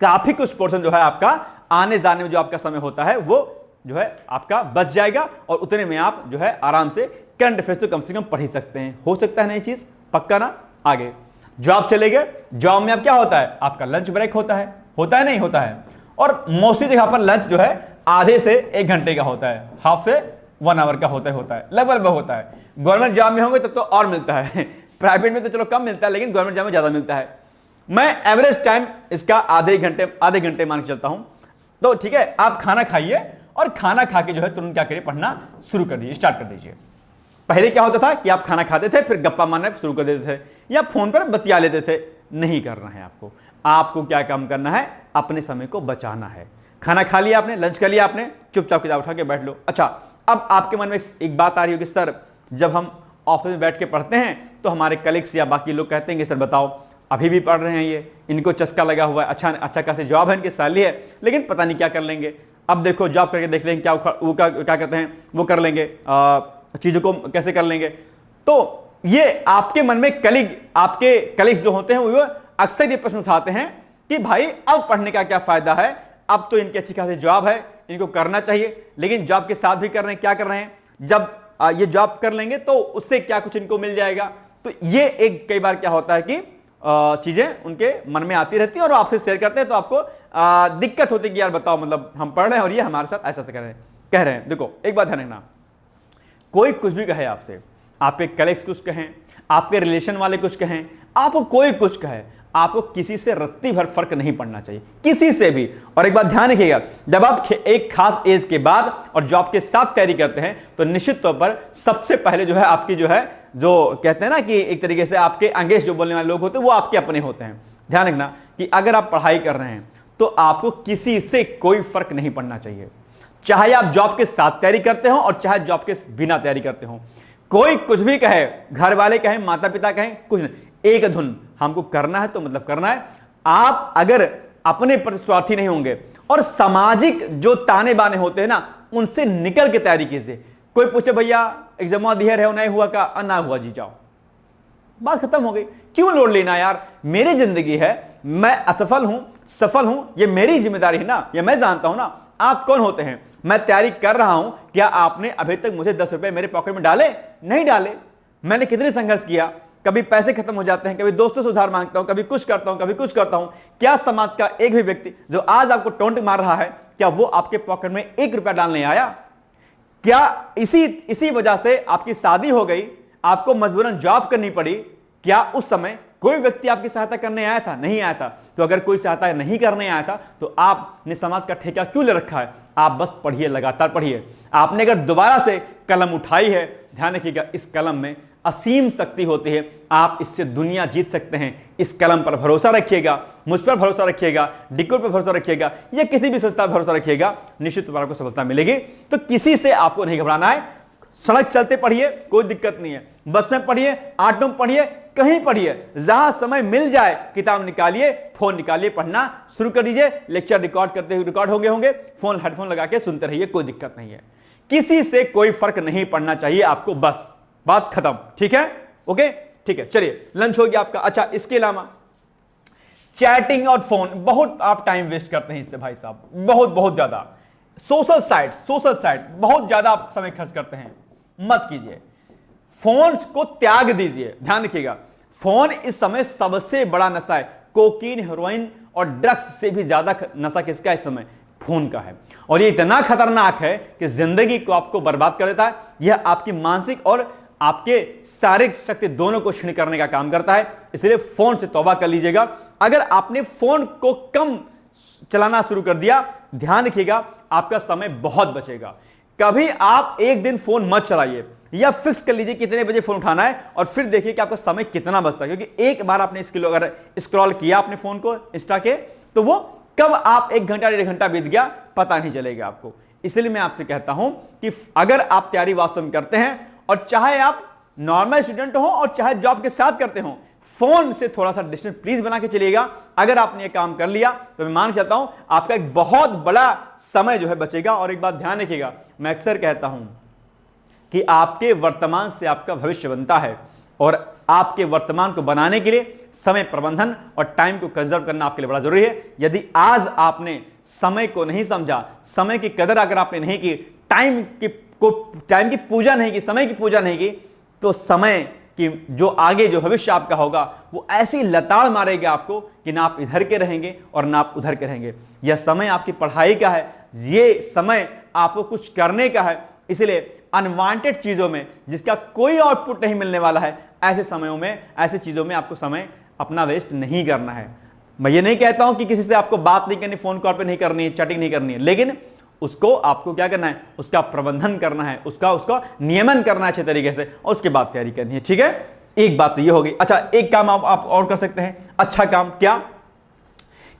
काफी कुछ पोर्शन जो है आपका आने जाने में जो आपका समय होता है वो जो है आपका बच जाएगा, और उतने में आप जो है आराम से करंट अफेयर्स तो कम से कम पढ़ ही सकते हैं। हो सकता है नई चीज, पक्का ना। आगे जॉब चले गए, जॉब में अब क्या होता है, आपका लंच ब्रेक होता है नहीं होता है, और मोस्टली जगह पर लंच जो है आधे से 1 घंटे का होता है, हाफ से 1 आवर का होता है, लगभग होता है। गवर्नमेंट जॉब में होंगे तब तो और मिलता है, प्राइवेट में तो चलो कम मिलता है, लेकिन गवर्नमेंट जॉब में ज्यादा मिलता है। मैं एवरेज टाइम इसका आधे घंटे मान के चलता हूं। तो ठीक है, आप खाना खाइए और खाना खा के जो है तुरंत क्या करिए, पढ़ना शुरू कर दीजिए, स्टार्ट कर दीजिए। पहले क्या होता था कि आप खाना खाते थे, फिर गप्पा मारना शुरू कर देते थे या फोन पर बतिया लेते थे। नहीं करना है आपको क्या काम करना है, अपने समय को बचाना है। खाना खा लिया आपने, लंच कर लिया आपने, चुपचाप किताब उठा के बैठ लो। अच्छा, अब आपके मन में एक बात आ रही होगी, सर जब हम ऑफिस में बैठ के पढ़ते हैं तो हमारे कलीग्स या बाकी लोग कहते हैं कि सर बताओ अभी भी पढ़ रहे हैं, ये इनको चस्का लगा हुआ है, अच्छा खासी जॉब है, इनकी सैलरी है, लेकिन पता नहीं क्या कर लेंगे। अब देखो जॉब करके देख लेंगे क्या कहते हैं वो कर लेंगे, चीजों को कैसे कर लेंगे। तो ये आपके मन में आपके कलीग्स जो होते हैं वो अक्सर ये प्रश्न उठाते हैं कि भाई अब पढ़ने का क्या फायदा है, अब तो इनकी अच्छी खासी जॉब है, इनको करना चाहिए, लेकिन जॉब के साथ भी कर रहे हैं, क्या कर रहे हैं, जब ये जॉब कर लेंगे तो उससे क्या कुछ इनको मिल जाएगा। तो ये एक कई बार क्या होता है कि चीजें उनके मन में आती रहती है और आपसे शेयर करते हैं तो आपको दिक्कत होती है कि यार बताओ, मतलब हम पढ़ रहे हैं और ये हमारे साथ ऐसा कह रहे हैं। देखो एक बात ध्यान रखना, कोई कुछ भी कहे आपसे, आपके कलीग्स कुछ कहें, आपके रिलेशन वाले कुछ कहें, आपको कोई कुछ कहे, आपको किसी से रत्ती भर फर्क नहीं पड़ना चाहिए, किसी से भी। और एक बात ध्यान रखिएगा, जब आप एक खास एज के बाद और जॉब के साथ तैयारी करते हैं तो निश्चित तौर पर सबसे पहले जो है आपकी जो कहते हैं ना कि एक तरीके से आपके अंग्रेज जो बोलने वाले लोग होते हैं वो आपके अपने होते हैं। ध्यान रखना कि अगर आप पढ़ाई कर रहे हैं तो आपको किसी से कोई फर्क नहीं पड़ना चाहिए, चाहे आप जॉब के साथ तैयारी करते हो और चाहे जॉब के बिना तैयारी करते हो। कोई कुछ भी कहे, घर वाले कहें, माता पिता कहें, कुछ नहीं, एक धुन हमको करना है तो मतलब करना है। आप अगर अपने प्रति स्वार्थी नहीं होंगे और सामाजिक जो ताने बाने होते हैं ना उनसे निकल के तैयारी कीजिए। कोई पूछे भैया एग्जाम दिया है नहीं हुआ का, ना हुआ जी जाओ, बात खत्म हो गई। क्यों लोड लेना यार, मेरी जिंदगी है, मैं असफल हूं सफल हूं, ये मेरी जिम्मेदारी है ना, ये मैं जानता हूं ना। आप कौन होते हैं, मैं तैयारी कर रहा हूं, क्या आपने अभी तक मुझे 10 रुपए मेरे पॉकेट में डाले? नहीं डाले। मैंने कितने संघर्ष किया, कभी पैसे खत्म हो जाते हैं, कभी दोस्तों से उधार मांगता हूं, कभी कुछ करता हूं, कभी कुछ करता हूं। क्या समाज का एक भी व्यक्ति जो आज आपको टोंट मार रहा है, क्या वो आपके पॉकेट में 1 रुपया डालने आया? क्या इसी वजह से आपकी शादी हो गई, आपको मजबूरन जॉब करनी पड़ी? क्या उस समय कोई व्यक्ति आपकी सहायता करने आया था? नहीं आया था। तो अगर कोई सहायता नहीं करने आया था तो आपने समाज का ठेका क्यों ले रखा है? आप बस पढ़िए, लगातार पढ़िए। आपने अगर दोबारा से कलम उठाई है, ध्यान रखिएगा, इस कलम में असीम शक्ति होती है, आप इससे दुनिया जीत सकते हैं। इस कलम पर भरोसा रखिएगा, मुझ पर भरोसा रखिएगा, डिकोड पर भरोसा रखिएगा, या किसी भी संस्था पर भरोसा रखिएगा, निश्चित तौर पर आपको सफलता मिलेगी। तो किसी से आपको नहीं घबराना है। सड़क चलते पढ़िए, कोई दिक्कत नहीं है, बस में पढ़िए, ऑटो में पढ़िए, कहीं पढ़िए, जहां समय मिल जाए किताब निकालिए, फोन निकालिए, पढ़ना शुरू कर दीजिए। लेक्चर रिकॉर्ड करते हुए रिकॉर्ड होंगे, फोन हेडफोन लगा के सुनते रहिए, कोई दिक्कत नहीं है। किसी से कोई फर्क नहीं पड़ना चाहिए आपको, बस बात खत्म। ठीक है, ओके, ठीक है, चलिए लंच हो गया आपका। अच्छा, इसके अलावा चैटिंग और फोन, बहुत आप टाइम वेस्ट करते हैं इससे भाई साहब, बहुत ज्यादा। सोशल साइट बहुत ज्यादा आप समय खर्च करते हैं, मत कीजिए। फोन को त्याग दीजिए। ध्यान रखिएगा, फोन इस समय सबसे बड़ा नशा है। कोकीन, हेरोइन और ड्रग्स से भी ज्यादा नशा किसका है इस समय? फोन का है। और ये इतना खतरनाक है कि जिंदगी को आपको बर्बाद कर देता है। यह आपकी मानसिक और आपके शारीरिक शक्ति दोनों को क्षीण करने का काम करता है। इसलिए फोन से तौबा कर लीजिएगा। अगर आपने फोन को कम चलाना शुरू कर दिया, ध्यान रखिएगा, आपका समय बहुत बचेगा। कभी आप एक दिन फोन मत चलाइए, या फिक्स कर लीजिए कितने बजे फोन उठाना है, और फिर देखिए कि आपका समय कितना बचता है। क्योंकि एक बार आपने अगर स्क्रॉल किया अपने फोन को इंस्टा के, तो वो कब आप 1 घंटा 1.5 घंटा बीत गया पता नहीं चलेगा आपको। इसलिए मैं आपसे कहता हूं कि अगर आप तैयारी वास्तव में करते हैं, और चाहे आप नॉर्मल स्टूडेंट हो और चाहे जॉब के साथ करते हो, फोन से थोड़ा सा डिस्टेंस प्लीज बना के चलिएगा। अगर आपने ये काम कर लिया तो मैं मान चाहता हूं आपका एक बहुत बड़ा समय जो है बचेगा। और एक बात ध्यान रखिएगा, मैं अक्सर कहता हूं कि आपके वर्तमान से आपका भविष्य बनता है, और आपके वर्तमान को बनाने के लिए समय प्रबंधन और टाइम को कंजर्व करना आपके लिए बड़ा जरूरी है। यदि आज आपने समय को नहीं समझा, समय की कदर अगर आपने नहीं की, टाइम की पूजा नहीं की, समय की पूजा नहीं की, तो समय कि जो आगे जो भविष्य आपका होगा वो ऐसी लताड़ मारेगा आपको कि ना आप इधर के रहेंगे और ना आप उधर के रहेंगे। यह समय आपकी पढ़ाई का है, ये समय आपको कुछ करने का है। इसलिए अनवांटेड चीजों में जिसका कोई आउटपुट नहीं मिलने वाला है, ऐसे समयों में, ऐसी चीजों में आपको समय अपना वेस्ट नहीं करना है। मैं ये नहीं कहता हूं कि किसी से आपको बात नहीं करनी, फोन कॉल पे नहीं करनी है, चैटिंग नहीं करनी है, लेकिन उसको आपको क्या करना है, उसका प्रबंधन करना है, उसका नियमन करना है अच्छे तरीके से, और उसके बाद तैयारी करनी है। ठीक है, एक बात तो ये हो गई। अच्छा, एक काम आप और कर सकते हैं, अच्छा काम क्या,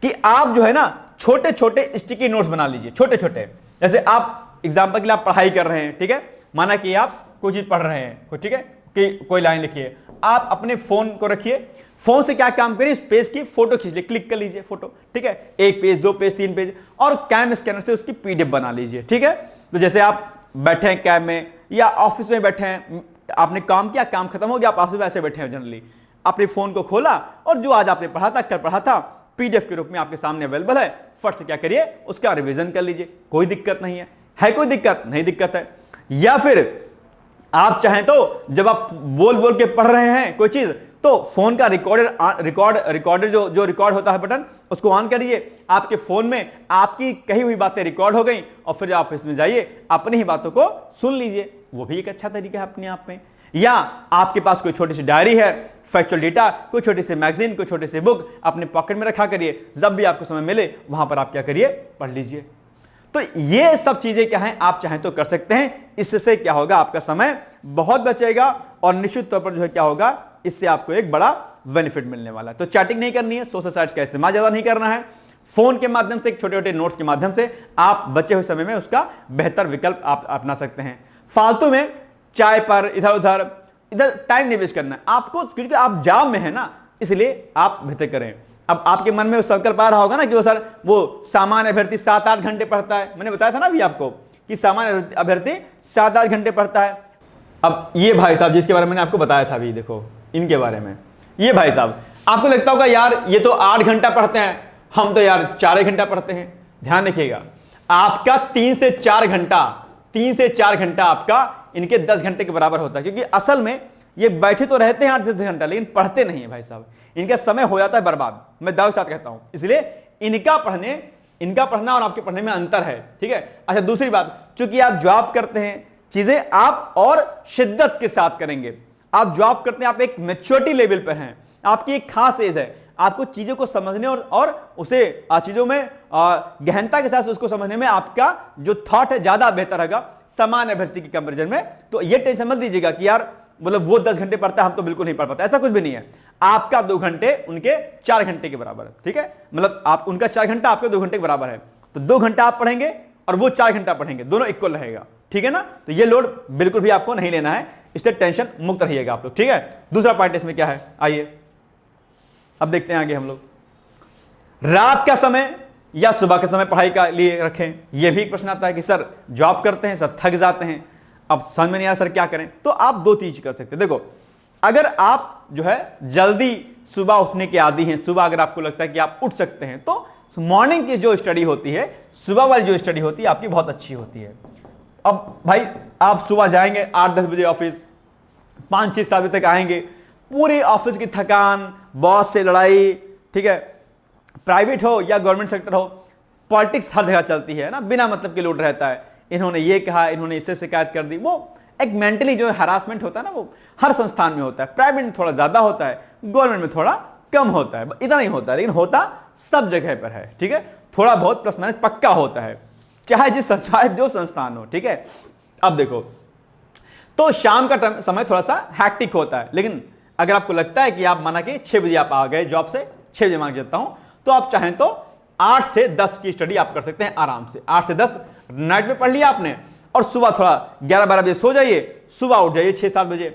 कि आप जो है ना छोटे छोटे स्टिकी नोट्स बना लीजिए, छोटे छोटे। जैसे आप एग्जाम्पल के लिए आप पढ़ाई कर रहे हैं, ठीक है, माना कि आप कोई चीज पढ़ रहे हैं, ठीक है, कि कोई लाइन लिखिए, आप अपने फोन को रखिए, फोन से क्या काम करिए, इस पेज की फोटो खींच लीजिए, क्लिक कर लीजिए फोटो, ठीक है, 1 पेज 2 पेज 3 पेज, और कैम स्कैनर से उसकी पीडीएफ बना लीजिए। ठीक है, तो जैसे आप बैठे हैं कैब में या ऑफिस में बैठे हैं, आपने काम किया, काम खत्म हो गया, आप ऑफिस में ऐसे बैठे हैं जनरली, अपने फोन को खोला और जो आज आपने पढ़ा था, कल पढ़ा था, पीडीएफ के रूप में आपके सामने अवेलेबल है, फट से क्या करिए, उसका रिवीजन कर लीजिए, कोई दिक्कत नहीं है कोई दिक्कत नहीं, दिक्कत है। या फिर आप चाहें तो जब आप बोल बोल के पढ़ रहे हैं कोई चीज, तो फोन का रिकॉर्डर जो रिकॉर्ड होता है बटन, उसको ऑन करिए, आपके फोन में आपकी कही हुई बातें रिकॉर्ड हो गई, और फिर आप इसमें जाइए, अपनी ही बातों को सुन लीजिए, वो भी एक अच्छा तरीका है अपने आप में। या आपके पास कोई छोटी सी डायरी है, फैक्चुअल डेटा, कोई छोटी सी मैगजीन, कोई छोटी सी बुक अपने पॉकेट में रखा करिए, जब भी आपको समय मिले वहां पर आप क्या करिए, पढ़ लीजिए। तो ये सब चीजें क्या हैं, आप चाहें तो कर सकते हैं। इससे क्या होगा, आपका समय बहुत बचेगा, और निश्चित तौर पर जो है क्या होगा, इससे आपको एक बड़ा बेनिफिट मिलने वाला है। तो चैटिंग नहीं करनी है, सोशल साइट्स का इस्तेमाल ज्यादा नहीं करना है, फोन के माध्यम से, छोटे छोटे नोट्स के माध्यम से आप बचे हुए समय में उसका बेहतर विकल्प आप अपना सकते हैं। फालतू में चाय पर इधर टाइम नहीं वेस्ट करना है आपको, क्योंकि आप जॉब में है ना, इसलिए आप बेहतर करें। अब आपके मन में संकल्प आ रहा होगा ना कि वो सर, वो सामान्य अभ्यर्थी 7-8 घंटे पढ़ता है, मैंने बताया था ना अभी आपको कि कि सामान्य अभ्यर्थी 7-8 घंटे पढ़ता है। अब ये भाई साहब जिसके बारे में मैंने आपको बताया था अभी, देखो इनके बारे में, ये भाई साहब आपको लगता होगा यार ये तो 8 घंटा पढ़ते हैं, हम तो यार 4 घंटा पढ़ते हैं। ध्यान रखिएगा, आपका 3 से 4 घंटा आपका इनके 10 घंटे के बराबर होता है, क्योंकि असल में ये बैठे तो रहते हैं 8-10 घंटा, लेकिन पढ़ते नहीं है भाई साहब। इनका समय हो जाता है बर्बाद, मैं दावे के साथ कहता हूं। इसलिए इनका पढ़ना और आपके पढ़ने में अंतर है, ठीक है। अच्छा, दूसरी बात, चूंकि आप जॉब करते हैं, चीजें आप और शिद्दत के साथ करेंगे। आप जॉब करते हैं, आप एक मैच्योरिटी लेवल पर हैं, आपकी एक खास एज है, आपको चीजों को समझने और उसे चीजों में गहनता के साथ उसको समझने में आपका जो थॉट है ज्यादा बेहतर होगा सामान्य अभ्यर्थी की कंपैरिजन में। तो ये टेंशन मत लीजिएगा कि यार मतलब वो 10 घंटे पढ़ता है, हम तो बिल्कुल नहीं पढ़ पाते, ऐसा कुछ भी नहीं है। आपका 2 घंटे उनके 4 घंटे के बराबर है, ठीक है। मतलब आप उनका 4 घंटा आपके 2 घंटे के बराबर है, तो 2 घंटा आप पढ़ेंगे और वो 4 घंटा पढ़ेंगे, दोनों इक्वल रहेगा, ठीक है ना। तो ये लोड बिल्कुल भी आपको नहीं लेना है, इससे टेंशन मुक्त रहिएगा आप लोग, ठीक है। दूसरा पार्ट इसमें क्या है, आइए अब देखते हैं आगे हम लोग। रात का समय या सुबह के समय पढ़ाई का लिए रखें, यह भी एक प्रश्न आता है कि सर जॉब करते हैं, सर थक जाते हैं, अब समझ में नहीं आया सर क्या करें। तो आप 2 चीज कर सकते हैं। देखो, अगर आप जो है जल्दी सुबह उठने के आदी हैं, सुबह अगर आपको लगता है कि आप उठ सकते हैं, तो मॉर्निंग की जो स्टडी होती है, सुबह वाली जो स्टडी होती है आपकी बहुत अच्छी होती है। अब भाई आप सुबह जाएंगे 8-10 बजे ऑफिस, 5-6-7 बजे तक आएंगे, पूरी ऑफिस की थकान, बॉस से लड़ाई, ठीक है, प्राइवेट हो या गवर्नमेंट सेक्टर हो, पॉलिटिक्स हर जगह चलती है ना, बिना मतलब के लोड रहता है, इन्होंने ये कहा, इन्होंने इससे शिकायत कर दी, वो एक मेंटली जो हरासमेंट होता है ना, वो हर संस्थान में होता है। प्राइवेट में थोड़ा ज्यादा होता है, गवर्नमेंट में थोड़ा कम होता है, इतना नहीं होता है, लेकिन होता सब जगह पर है, ठीक है। थोड़ा बहुत प्लस माइनस पक्का होता है, चाहे जो संस्थान हो, ठीक है। अब देखो, तो शाम का समय थोड़ा सा हैक्टिक होता है, लेकिन अगर आपको लगता है कि आप माना कि 6 बजे आप आ गए जॉब से, 6 बजे मान जाता हूं, तो आप चाहें तो 8 से 10 की स्टडी आप कर सकते हैं आराम से। 8 से 10 नाइट में पढ़ लिया आपने, और सुबह थोड़ा 11-12 बजे सो जाइए, सुबह उठ जाइए 6-7 बजे।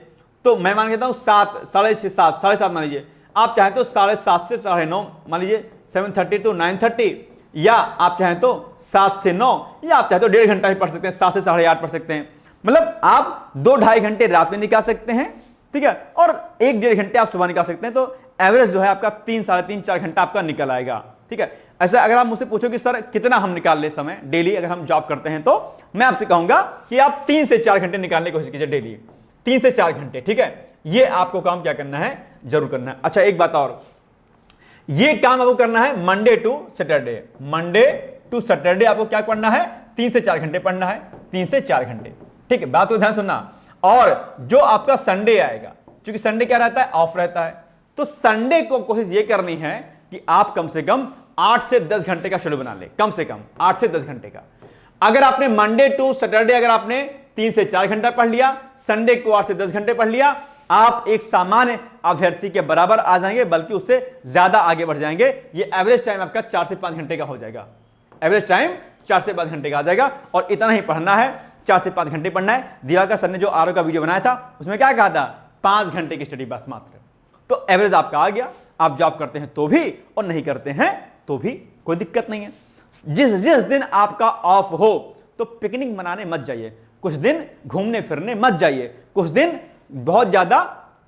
तो मैं मान कहता हूं 7, 6:30, 7:30 मान लीजिए। आप चाहें तो 7:30 से 9:30 मान लीजिए, 7:30 to 9:30, या आप चाहें तो 7 से 9, या आप चाहें तो 1.5 घंटा ही पढ़ सकते हैं, 7 से 8:30 पढ़ सकते हैं। मतलब आप 2-2.5 घंटे रात में निकाल सकते हैं, ठीक है, और 1-1.5 घंटे आप सुबह निकाल सकते हैं। तो एवरेज जो है आपका 3-3.5-4 घंटा आपका निकल आएगा, ठीक है। ऐसा अगर आप मुझसे पूछो कि सर कितना हम निकाल ले समय डेली अगर हम जॉब करते हैं, तो मैं आपसे कहूंगा कि आप 3 से 4 घंटे निकालने की कोशिश कीजिए डेली, 3 से 4 घंटे, ठीक है। ये आपको काम क्या करना है, जरूर करना है। अच्छा, एक बात और, ये काम आपको करना है मंडे टू सैटरडे आपको क्या पढ़ना है, 3 से 4 घंटे पढ़ना है, 3 से 4 घंटे, ठीक है। बात को ध्यान सुनना। और जो आपका संडे आएगा, क्योंकि संडे क्या रहता है, ऑफ रहता है, तो संडे को कोशिश ये करनी है कि आप कम से कम 8 से 10 घंटे का शेड्यूल बना ले, कम से कम 8 से 10 घंटे का। अगर आपने मंडे टू सैटरडे अगर आपने 3 से 4 घंटा पढ़ लिया, संडे को 8 से 10 घंटे पढ़ लिया, आप एक सामान्य अभ्यर्थी के बराबर आ जाएंगे, बल्कि उससे ज्यादा आगे बढ़ जाएंगे। ये एवरेज टाइम आपका 4 से 5 घंटे का हो जाएगा, एवरेज टाइम 4 से 5 घंटे का आ जाएगा। और इतना ही पढ़ना है, 4 से 5 घंटे पढ़ना है। दिवाकर सर ने जो आरओ का वीडियो बनाया था उसमें क्या कहा था, 5 घंटे की स्टडी बस मात्र। तो एवरेज आपका आ गया। आप जॉब करते हैं तो भी और नहीं करते हैं तो भी कोई दिक्कत नहीं है। जिस दिन आपका ऑफ हो तो पिकनिक मनाने मत जाइए, कुछ दिन घूमने फिरने मत जाइए, कुछ दिन बहुत ज्यादा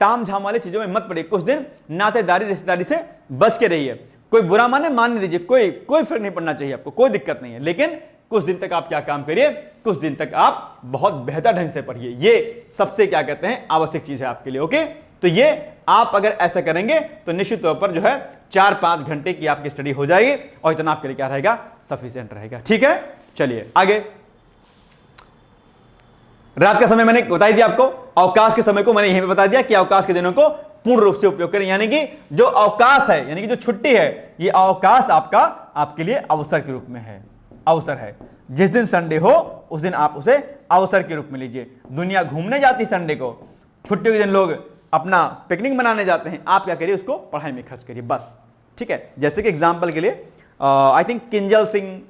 ताम झाम वाली चीजों में मत पड़िए, कुछ दिन नातेदारी रिश्तेदारी से बच के रहिए। कोई बुरा माने मान नहीं दीजिए, कोई फर्क नहीं पड़ना चाहिए आपको, कोई दिक्कत नहीं है। लेकिन कुछ दिन तक आप क्या काम करिए, कुछ दिन तक आप बहुत बेहतर ढंग से पढ़िए। ये सबसे क्या कहते हैं आवश्यक चीज है आपके लिए। ओके, तो ये आप अगर ऐसा करेंगे तो निश्चित तौर पर जो है 4-5 घंटे की आपकी स्टडी हो जाएगी, और इतना आपके लिए क्या रहेगा, सफिशिएंट रहेगा। ठीक है, चलिए आगे। रात का समय मैंने बता दिया आपको, अवकाश के समय को मैंने यहीं पे बता दिया कि अवकाश के दिनों को पूर्ण रूप से उपयोग करें। यानी कि जो अवकाश है, यानी कि जो छुट्टी है, ये अवकाश आपके लिए अवसर के रूप में है, अवसर है। जिस दिन संडे हो उस दिन आप उसे अवसर के रूप में लीजिए। दुनिया घूमने जाती संडे को, छुट्टी के दिन लोग अपना पिकनिक मनाने जाते हैं, आप क्या करिए, उसको पढ़ाई में खर्च करिए बस। ठीक है, जैसे कि एग्जांपल के लिए आई थिंक किंजल सिंह,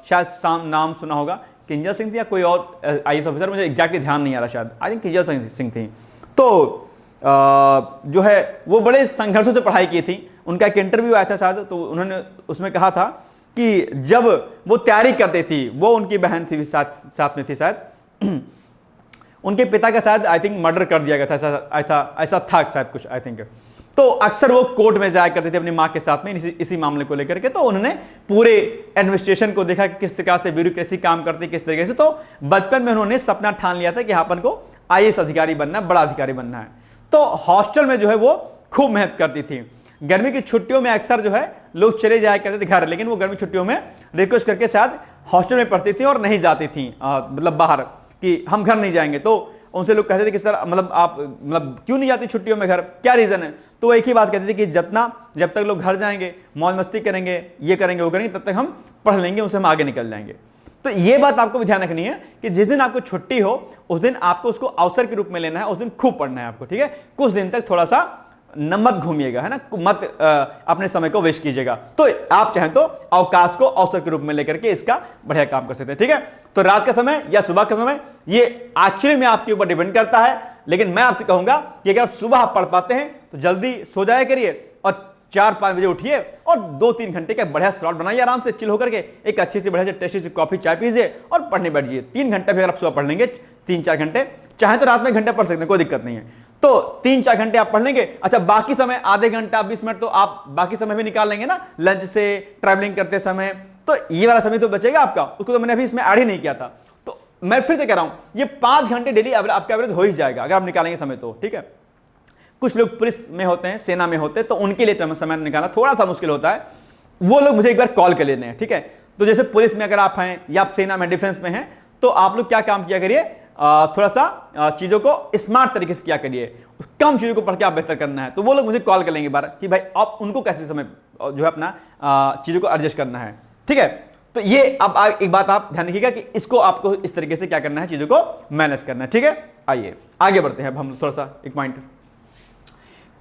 शायद नाम सुना होगा, किंजल सिंह थी या कोई और आईएएस ऑफिसर, मुझे एग्जैक्टली ध्यान नहीं आ रहा, शायद आई थिंक किंजल सिंह थी। तो जो है वो बड़े संघर्षों से पढ़ाई की थी। उनका एक इंटरव्यू आया था शायद, तो उन्होंने उसमें कहा था कि जब वो तैयारी करती थी, वो उनकी बहन थी साथ में थी शायद, उनके पिता का शायद आई थिंक मर्डर कर दिया गया था, ऐसा था शायद कुछ आई थिंक। तो अक्सर वो कोर्ट में जाया करते थे अपनी मां के साथ में इसी मामले को लेकर के। तो उन्होंने पूरे एडमिनिस्ट्रेशन को देखा कि किस तरह से ब्यूरोक्रेसी काम करती है, किस तरीके से। तो बचपन में उन्होंने सपना ठान लिया था कि अपन को आईएएस अधिकारी बनना है, बड़ा अधिकारी बनना है। तो हॉस्टल में जो है वो खूब मेहनत करती थी। गर्मी की छुट्टियों में अक्सर जो है लोग चले जाया करते थे घर, लेकिन वो गर्मी छुट्टियों में रिक्वेस्ट करके शायद हॉस्टल में पढ़ती थी और नहीं जाती थी मतलब बाहर, कि हम घर नहीं जाएंगे। तो उनसे लोग कहते थे किस तरह मतलब आप मतलब क्यों नहीं जाती छुट्टियों में घर, क्या रीजन है? तो वो एक ही बात कहती थी कि जब तक लोग घर जाएंगे, मौज मस्ती करेंगे, ये करेंगे वो करेंगे, तब तक हम पढ़ लेंगे, उससे हम आगे निकल जाएंगे। तो ये बात आपको भी ध्यान रखनी है कि जिस दिन आपको छुट्टी हो उस दिन आपको उसको अवसर के रूप में लेना है, उस दिन खूब पढ़ना है आपको, ठीक है। कुछ दिन तक थोड़ा सा मत घूमिएगा, है ना, मत अपने समय को वेस्ट कीजिएगा। तो आप चाहें तो अवकाश को अवसर के रूप में लेकर के इसका बढ़िया काम कर सकते हैं, ठीक है। तो रात का समय या सुबह का समय ये एक्चुअली में आपके ऊपर डिपेंड करता है, लेकिन मैं आपसे कहूंगा कि अगर आप सुबह पढ़ पाते हैं तो जल्दी सो जाया करिए और 4-5 बजे उठिए और 2-3 घंटे का बढ़िया स्लॉट बनाइए, आराम से चिल होकर के एक अच्छी सी बढ़िया टेस्टी सी कॉफी चाय पीजिए और पढ़ने बैठ जाइए। 3 घंटे भी अगर आप सुबह पढ़ लेंगे, 3-4 घंटे, चाहे तो रात में घंटे पढ़ सकते हैं, कोई दिक्कत नहीं है। तो 3-4 घंटे आप पढ़ लेंगे। अच्छा, बाकी समय आधे घंटा 20 मिनट तो आप बाकी समय भी निकाल लेंगे ना, लंच से, ट्रैवलिंग करते समय, तो ये वाला समय तो बचेगा आपका, उसको तो मैंने अभी इसमें ऐड ही नहीं किया था। तो मैं फिर से कह रहा हूं, ये 5 घंटे डेली आपका एवरेज हो ही जाएगा अगर आप निकालेंगे समय तो, ठीक है। कुछ लोग पुलिस में होते हैं, सेना में होते हैं, तो उनके लिए तो समय निकालना थोड़ा सा मुश्किल होता है। वो लोग मुझे एक बार कॉल कर लेने हैं, ठीक है। तो जैसे पुलिस में अगर आप हैं या आप सेना में, डिफेंस में हैं, तो आप लोग क्या काम किया करिए, थोड़ा सा चीजों को स्मार्ट तरीके से किया करिए, कम चीजों को पढ़ के आप बेहतर करना है। तो वो लोग मुझे कॉल कर लेंगे बार कि भाई आप उनको कैसे समय जो है अपना चीजों को एडजस्ट करना है, ठीक है। तो ये अब एक बात आप ध्यान रखिएगा कि इसको आपको इस तरीके से क्या करना है, चीजों को मैनेज करना है, ठीक है। आइए आगे बढ़ते हैं। अब हम थोड़ा सा एक पॉइंट,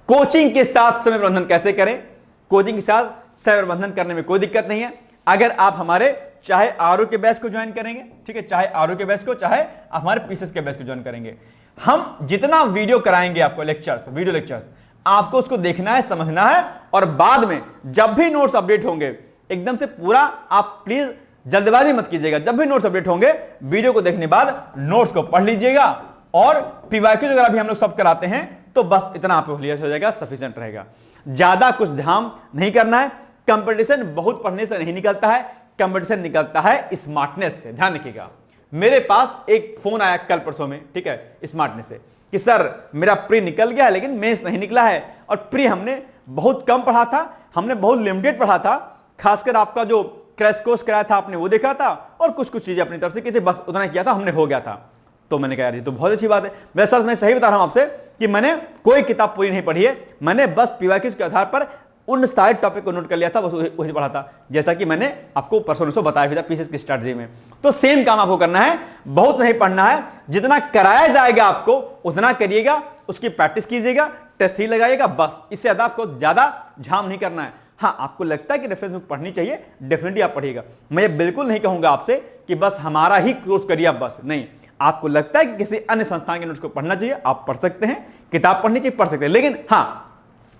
कोचिंग के साथ समय प्रबंधन कैसे करें। कोचिंग के साथ समय प्रबंधन करने में कोई दिक्कत नहीं है। अगर आप हमारे चाहे आरओ के बैच को ज्वाइन करेंगे, ठीक है, चाहे आरओ के बैच को, चाहे हमारे पीसीएस के बैच को ज्वाइन करेंगे, हम जितना वीडियो कराएंगे आपको, लेक्चर्स, वीडियो लेक्चर्स, आपको उसको देखना है, समझना है, और बाद में जब भी नोट्स अपडेट होंगे एकदम से पूरा, आप प्लीज जल्दबाजी मत कीजिएगा। जब भी नोट्स अपडेट होंगे वीडियो को देखने बाद नोट्स को पढ़ लीजिएगा, और पीवाईक्यू अगर अभी हम लोग सब कराते हैं तो बस इतना आप हो जाएगा, सफिशिएंट रहेगा। ज्यादा कुछ ध्यान नहीं करना है। कंपटीशन बहुत पढ़ने से नहीं निकलता है, कंपटीशन निकलता है स्मार्टनेस से, ध्यान रखिएगा। मेरे पास एक फोन आया कल परसों में, ठीक है, स्मार्टनेस से, कि सर मेरा प्री निकल गया है लेकिन मेंस नहीं निकला है, और प्री हमने बहुत कम पढ़ा था, हमने बहुत लिमिटेड पढ़ा था, खासकर आपका जो क्रैश कोर्स कराया था आपने वो देखा था, और कुछ कुछ चीजें अपनी तरफ से की थी, बस उतना किया था, हमने हो गया था। तो मैंने कहा यार ये तो बहुत अच्छी बात है। वैसा मैं सही बता रहा हूं आपसे कि मैंने कोई किताब पूरी नहीं पढ़ी है, मैंने बस पीवाईक्यूज के आधार पर उन सारे टॉपिक को नोट कर लिया था, बस वही पढ़ा था, जैसा कि मैंने आपको परसों बताया भी था पीसीएस की स्ट्रैटेजी में। तो सेम काम आपको करना है, बहुत नहीं पढ़ना है, जितना कराया जाएगा आपको उतना करिएगा, उसकी प्रैक्टिस कीजिएगा, टेस्ट ही लगाइएगा, बस। इससे ज्यादा आपको ज्यादा झाम नहीं करना है। हाँ, आपको लगता है कि रेफरेंस बुक पढ़नी चाहिए, डेफिनेटली आप पढ़िएगा। मैं बिल्कुल नहीं कहूंगा आपसे कि बस हमारा ही कोर्स करिए आप, बस नहीं। आपको लगता है कि किसी अन्य संस्थान के नोट्स को पढ़ना चाहिए, आप पढ़ सकते हैं, किताब पढ़नी चाहिए, पढ़ सकते हैं, लेकिन हाँ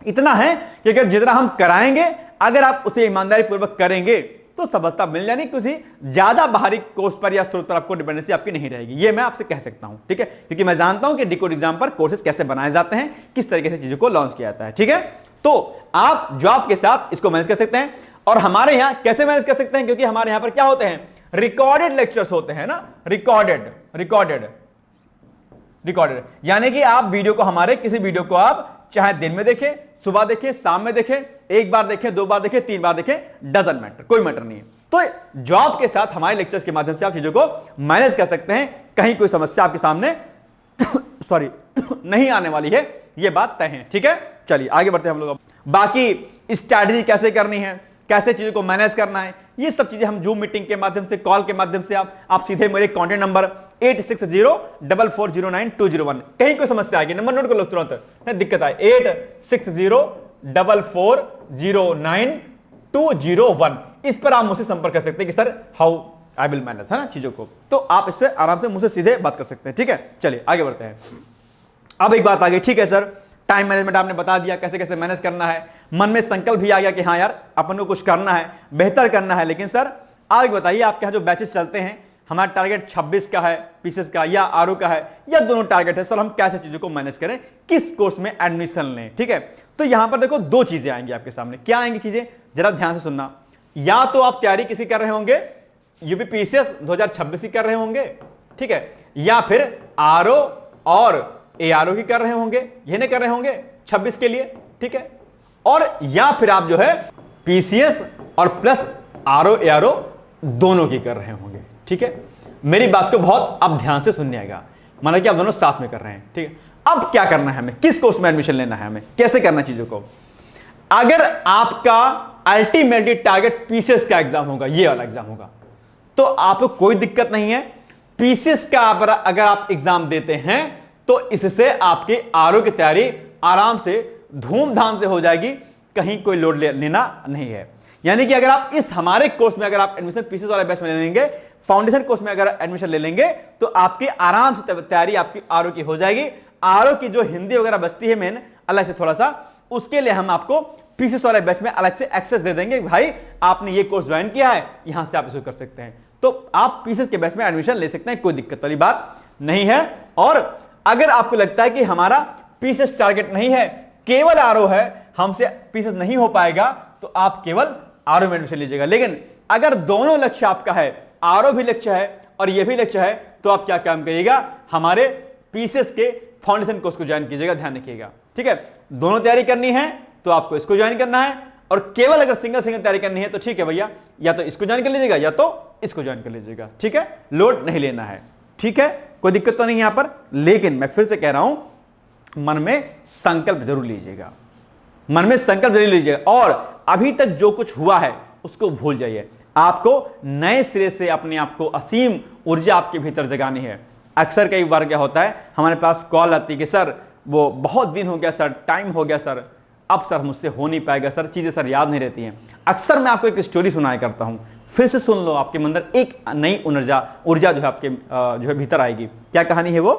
इतना है कि अगर जितना हम कराएंगे अगर आप उसे ईमानदारी पूर्वक करेंगे तो सफलता मिल जानी, किसी ज्यादा बाहरी कोर्स पर या स्रोत पर आपको डिपेंडेंसी आपकी नहीं रहेगी, ये मैं आपसे कह सकता हूं, ठीक है। क्योंकि मैं जानता हूं कि डिकोड एग्जाम पर कोर्सेज कैसे बनाए जाते हैं, किस तरीके से चीजों को लॉन्च किया जाता है, ठीक है। तो आप जॉब के साथ इसको मैनेज कर सकते हैं। और हमारे यहां कैसे मैनेज कर सकते हैं, क्योंकि हमारे यहां पर क्या होते हैं, रिकॉर्डेड लेक्चर्स होते हैं ना, रिकॉर्डेड, यानी कि आप वीडियो को, हमारे किसी वीडियो को आप चाहे दिन में देखें, सुबह देखें, शाम में देखें, एक बार देखें, 2 बार देखें, 3 बार देखें, डजंट मैटर, कोई मैटर नहीं है। तो जॉब के साथ हमारे लेक्चर्स के माध्यम से आप चीजों को मैनेज कर सकते हैं, कहीं कोई समस्या आपके सामने सॉरी नहीं आने वाली है, ये बात तय है, ठीक है। चलिए आगे बढ़ते हैं हम लोग। बाकी स्ट्रैटेजी कैसे करनी है, कैसे चीजों को मैनेज करना है, ये सब चीजें हम जूम मीटिंग के माध्यम से, कॉल के माध्यम से आप सीधे मेरे कॉन्टेक्ट नंबर 8604409201, कहीं कोई समस्या आएगी नंबर नोट कर लो तुरंत, दिक्कत आए 8604409201, इस पर आप मुझसे संपर्क कर सकते हैं कि sir how I will manage, है ना, चीजों को। तो आप इस पर आराम से मुझसे सीधे बात कर सकते हैं, ठीक है। चलिए आगे बढ़ते हैं। अब एक बात आ गई, ठीक है सर, टाइम मैनेजमेंट आपने बता दिया कैसे कैसे मैनेज करना है, मन में संकल्प भी आ गया कि हाँ यार अपन को कुछ करना है, बेहतर करना है। लेकिन सर आगे बताइए, आपके यहाँ जो बैचेस चलते हैं, हमारा टारगेट 26 का है पीसेस का, या आरओ का है, या दोनों टारगेट है, सर हम कैसे चीजों को मैनेज करें, किस कोर्स में एडमिशन लें। ठीक है, तो यहां पर देखो दो चीजें आएंगी आपके सामने। क्या आएंगी चीजें, जरा ध्यान से सुनना। या तो आप तैयारी किसी कर रहे होंगे, यूपीपीसीएस 2026 की कर रहे होंगे, ठीक है, या फिर आरओ और एआरओ की कर रहे होंगे, ये नहीं कर रहे होंगे 26 के लिए, ठीक है, और या फिर आप जो है पीसीएस और प्लस आरओ एआरओ दोनों की कर रहे होंगे। ठीक है, मेरी बात को बहुत अब ध्यान से सुनिएगा, माना कि आप दोनों साथ में कर रहे हैं। ठीक है, अब क्या करना है हमें, किस कोर्स में एडमिशन लेना है हमें, कैसे करना चीजों को। अगर आपका अल्टीमेटली टारगेट पीसीएस का एग्जाम होगा, ये वाला एग्जाम होगा, तो आपको कोई दिक्कत नहीं है। पीसीएस का अगर आप एग्जाम देते हैं तो इससे आपके आरओ की तैयारी आराम से धूमधाम से हो जाएगी, कहीं कोई लोड लेना नहीं है। यानी कि अगर आप इस हमारे कोर्स में अगर आप एडमिशन पीसीएस वाले बैच में ले लेंगे, फाउंडेशन कोर्स में अगर एडमिशन ले लेंगे, तो आपकी आराम से तैयारी आपकी आरओ की हो जाएगी। आरओ की जो हिंदी वगैरह बचती है मेन अलग से थोड़ा सा, उसके लिए हम आपको पीसीएस वाले बैच में अलग से एक्सेस दे देंगे। भाई आपने ये कोर्स ज्वाइन किया है, यहां से आप इसको कर सकते हैं, तो आप पीसीएस के बैच में एडमिशन ले सकते हैं, कोई दिक्कत वाली बात नहीं है। और अगर आपको लगता है कि हमारा पीसीएस टारगेट नहीं है, केवल आरओ है, हमसे पीसीएस नहीं हो पाएगा, तो आप केवल आरओ में एडमिशन लीजिएगा। लेकिन अगर दोनों लक्ष्य आपका है, आरओ भी लक्ष्य है और यह भी लक्ष्य है, तो आप क्या काम करिएगा, हमारे पीसीएस के फाउंडेशन कोर्स को ज्वाइन कीजिएगा, ध्यान रखिएगा। ठीक है, दोनों तैयारी करनी है तो आपको इसको ज्वाइन करना है, और केवल अगर सिंगल तैयारी करनी है तो ठीक है भैया, या तो इसको ज्वाइन कर लीजिएगा या तो इसको ज्वाइन कर लीजिएगा। ठीक है, लोड नहीं लेना है। ठीक है, कोई दिक्कत तो नहीं यहां पर। लेकिन मैं फिर से कह रहा हूं, मन में संकल्प जरूर लीजिएगा, मन में संकल्प जरूर लीजिएगा, और अभी तक जो कुछ हुआ है उसको भूल जाइए। आपको नए सिरे से अपने आप को असीम ऊर्जा आपके भीतर जगानी है। अक्सर कई बार क्या होता है, हमारे पास कॉल आती है कि सर वो बहुत दिन हो गया सर, टाइम हो गया सर, अब सर मुझसे हो नहीं पाएगा सर, चीजें सर याद नहीं रहती हैं। अक्सर मैं आपको एक स्टोरी सुनाया करता हूं, फिर से सुन लो, आपके अंदर एक नई ऊर्जा जो है आपके जो है भीतर आएगी। क्या कहानी है वो,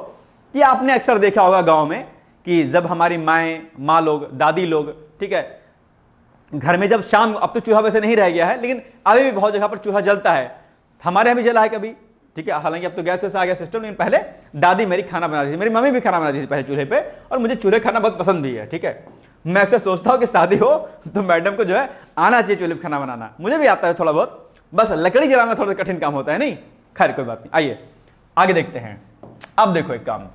कि आपने अक्सर देखा होगा गांव में कि जब हमारी माँ लोग, दादी लोग, ठीक है, घर में जब शाम, अब तो चूल्हा वैसे नहीं रह गया है, लेकिन अभी भी बहुत जगह पर चूल्हा जलता है, हमारे यहाँ भी जला है कभी। ठीक है, हालांकि अब तो गैस वैसे आ गया सिस्टम, लेकिन पहले दादी मेरी खाना बनाती थी, मेरी मम्मी भी खाना बनाती थी पहले चूल्हे पे, और मुझे चूल्हे खाना बहुत पसंद भी है। ठीक है, मैं अक्सर सोचता हूँ कि शादी हो तो मैडम को जो है आना चाहिए चूल्हे पे खाना बनाना, मुझे भी आता है थोड़ा बहुत, बस लकड़ी जलाना थोड़ा कठिन काम होता है। नहीं, खैर कोई बात नहीं, आइए आगे देखते हैं। अब देखो एक काम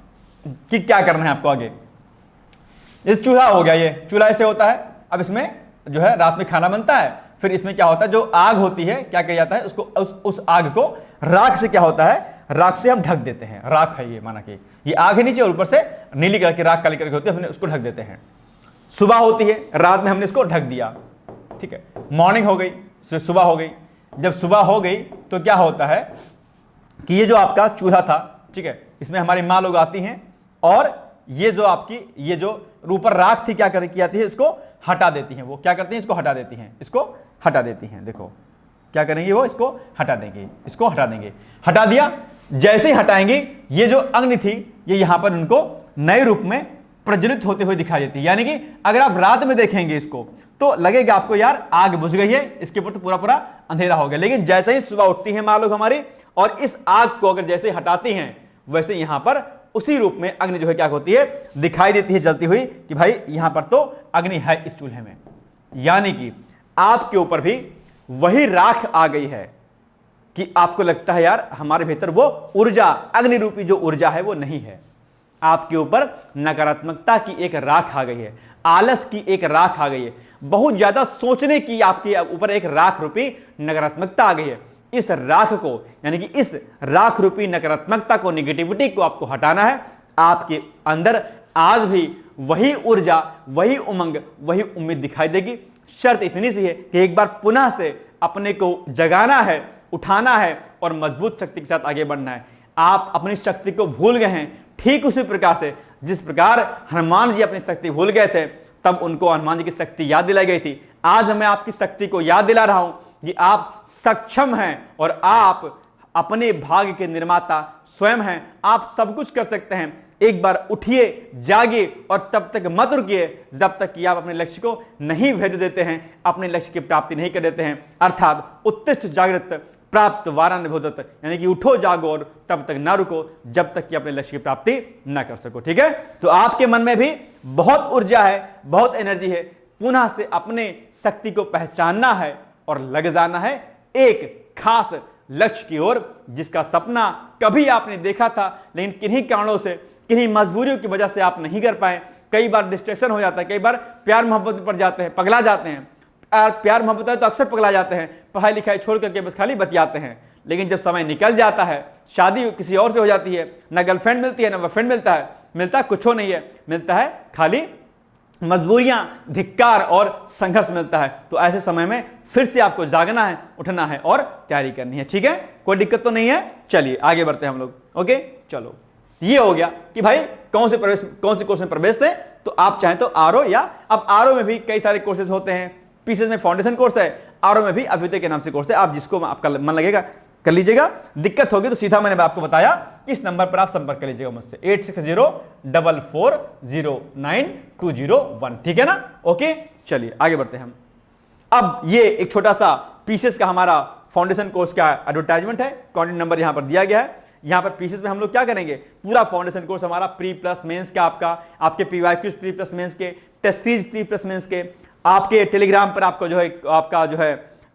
कि क्या करना है आपको आगे। ये चूल्हा हो गया, ये चूल्हा ऐसे होता है, अब इसमें जो है रात में खाना बनता है, फिर इसमें क्या होता है, जो आग होती है, क्या किया जाता है उसको, उस आग को राख से क्या होता है, राख से हम ढक देते हैं। राख है ये, माना कि ये आग है नीचे और ऊपर से नीली कलर की राख काली कलर की होती है, हमने उसको ढक देते हैं। सुबह होती है, रात में हमने इसको ढक दिया। ठीक है, मॉर्निंग हो गई, सुबह हो गई। जब सुबह हो गई तो क्या होता है कि ये जो आपका चूल्हा था, ठीक है, इसमें हमारी माँ लोग आती हैं, और ये जो आपकी ये जो ऊपर राख थी क्या की जाती है, इसको हटा देती हैं। वो क्या करती हैं, इसको हटा देती हैं, इसको हटा देती हैं। देखो क्या करेंगी वो, इसको हटा देंगे, इसको हटा देंगे। हटा दिया, जैसे ही हटाएंगे ये जो अग्नि थी ये यहां पर उनको नए रूप में प्रज्वलित होते हुए दिखाई देती है। यानी कि अगर आप रात में देखेंगे इसको तो लगेगा आपको यार आग बुझ गई है, इसके ऊपर तो पूरा पूरा अंधेरा हो गया। लेकिन जैसे ही सुबह उठती है माँ लोग हमारी, और इस आग को अगर जैसे हटाती हैं, वैसे यहां पर उसी रूप में अग्नि जो है क्या होती है, दिखाई देती है जलती हुई, कि भाई यहां पर तो अग्नि है इस चूल्हे में। यानी कि आपके ऊपर भी वही राख आ गई है कि आपको लगता है यार हमारे भीतर वो ऊर्जा, अग्नि रूपी जो ऊर्जा है वो नहीं है। आपके ऊपर नकारात्मकता की एक राख आ गई है, आलस की एक राख आ गई है, बहुत ज्यादा सोचने की आपके ऊपर एक राख रूपी नकारात्मकता आ गई है। इस राख को, यानी कि इस राख रूपी नकारात्मकता को, नेगेटिविटी को आपको हटाना है। आपके अंदर आज भी वही ऊर्जा, वही उमंग, वही उम्मीद दिखाई देगी। शर्त इतनी सी है कि एक बार पुनः से अपने को जगाना है, उठाना है, और मजबूत शक्ति के साथ आगे बढ़ना है। आप अपनी शक्ति को भूल गए हैं, ठीक उसी प्रकार से जिस प्रकार हनुमान जी अपनी शक्ति भूल गए थे, तब उनको हनुमान जी की शक्ति याद दिलाई गई थी। आज मैं आपकी शक्ति को याद दिला रहा हूं कि आप सक्षम हैं, और आप अपने भाग्य के निर्माता स्वयं हैं। आप सब कुछ कर सकते हैं। एक बार उठिए, जागिए और तब तक मत रुकिए जब तक कि आप अपने लक्ष्य को नहीं भेद देते हैं, अपने लक्ष्य की प्राप्ति नहीं कर देते हैं। अर्थात उत्तिष्ठ जागृत प्राप्त वारान भूतत, यानी कि उठो जागो और तब तक ना रुको जब तक कि अपने लक्ष्य की प्राप्ति ना कर सको। ठीक है, तो आपके मन में भी बहुत ऊर्जा है, बहुत एनर्जी है। पुनः से अपने शक्ति को पहचानना है और लग जाना है एक खास लक्ष्य की ओर, जिसका सपना कभी आपने देखा था लेकिन किन्हीं कारणों से, किन्हीं मजबूरियों की वजह से आप नहीं कर पाए। कई बार डिस्ट्रैक्शन हो जाता है, कई बार प्यार मोहब्बत में पड़ जाते हैं, पगला जाते हैं। प्यार मोहब्बत है तो अक्सर पगला जाते हैं, पढ़ाई लिखाई छोड़ करके बस खाली बतियाते हैं। लेकिन जब समय निकल जाता है, शादी किसी और से हो जाती है, ना गर्लफ्रेंड मिलती है ना बॉयफ्रेंड मिलता है कुछ नहीं है, मिलता है खाली मजबूरियां, धिक्कार और संघर्ष मिलता है। तो ऐसे समय में फिर से आपको जागना है, उठना है और तैयारी करनी है। ठीक है, कोई दिक्कत तो नहीं है। चलिए आगे बढ़ते हैं हम लोग। ओके, चलो ये हो गया कि भाई कौन से कोर्स में प्रवेश थे। तो आप चाहें तो आरओ, या अब आरओ में भी कई सारे कोर्सेज होते हैं। पीसीएस में फाउंडेशन कोर्स है, आरओ में भी अभ्युदय के नाम से कोर्स है। आप जिसको आपका मन लगेगा कर लीजिएगा। दिक्कत होगी तो सीधा मैंने आपको बताया, इस नंबर पर आप संपर्क कर लीजिएगा मुझसे 8604409201। ठीक है ना। ओके, चलिए आगे बढ़ते हैं हम। अब ये एक छोटा सा पीसीएस का हमारा फाउंडेशन कोर्स का एडवर्टाइजमेंट है। कॉन्टैक्ट नंबर यहां पर दिया गया है। यहां पर पीसीएस में हम लोग क्या करेंगे, पूरा फाउंडेशन कोर्स हमारा प्री प्लस मेंस का, आपके पीवाईक्यूज प्री प्लस मेंस के, test series pre plus mains के, आपके टेलीग्राम पर आपको जो है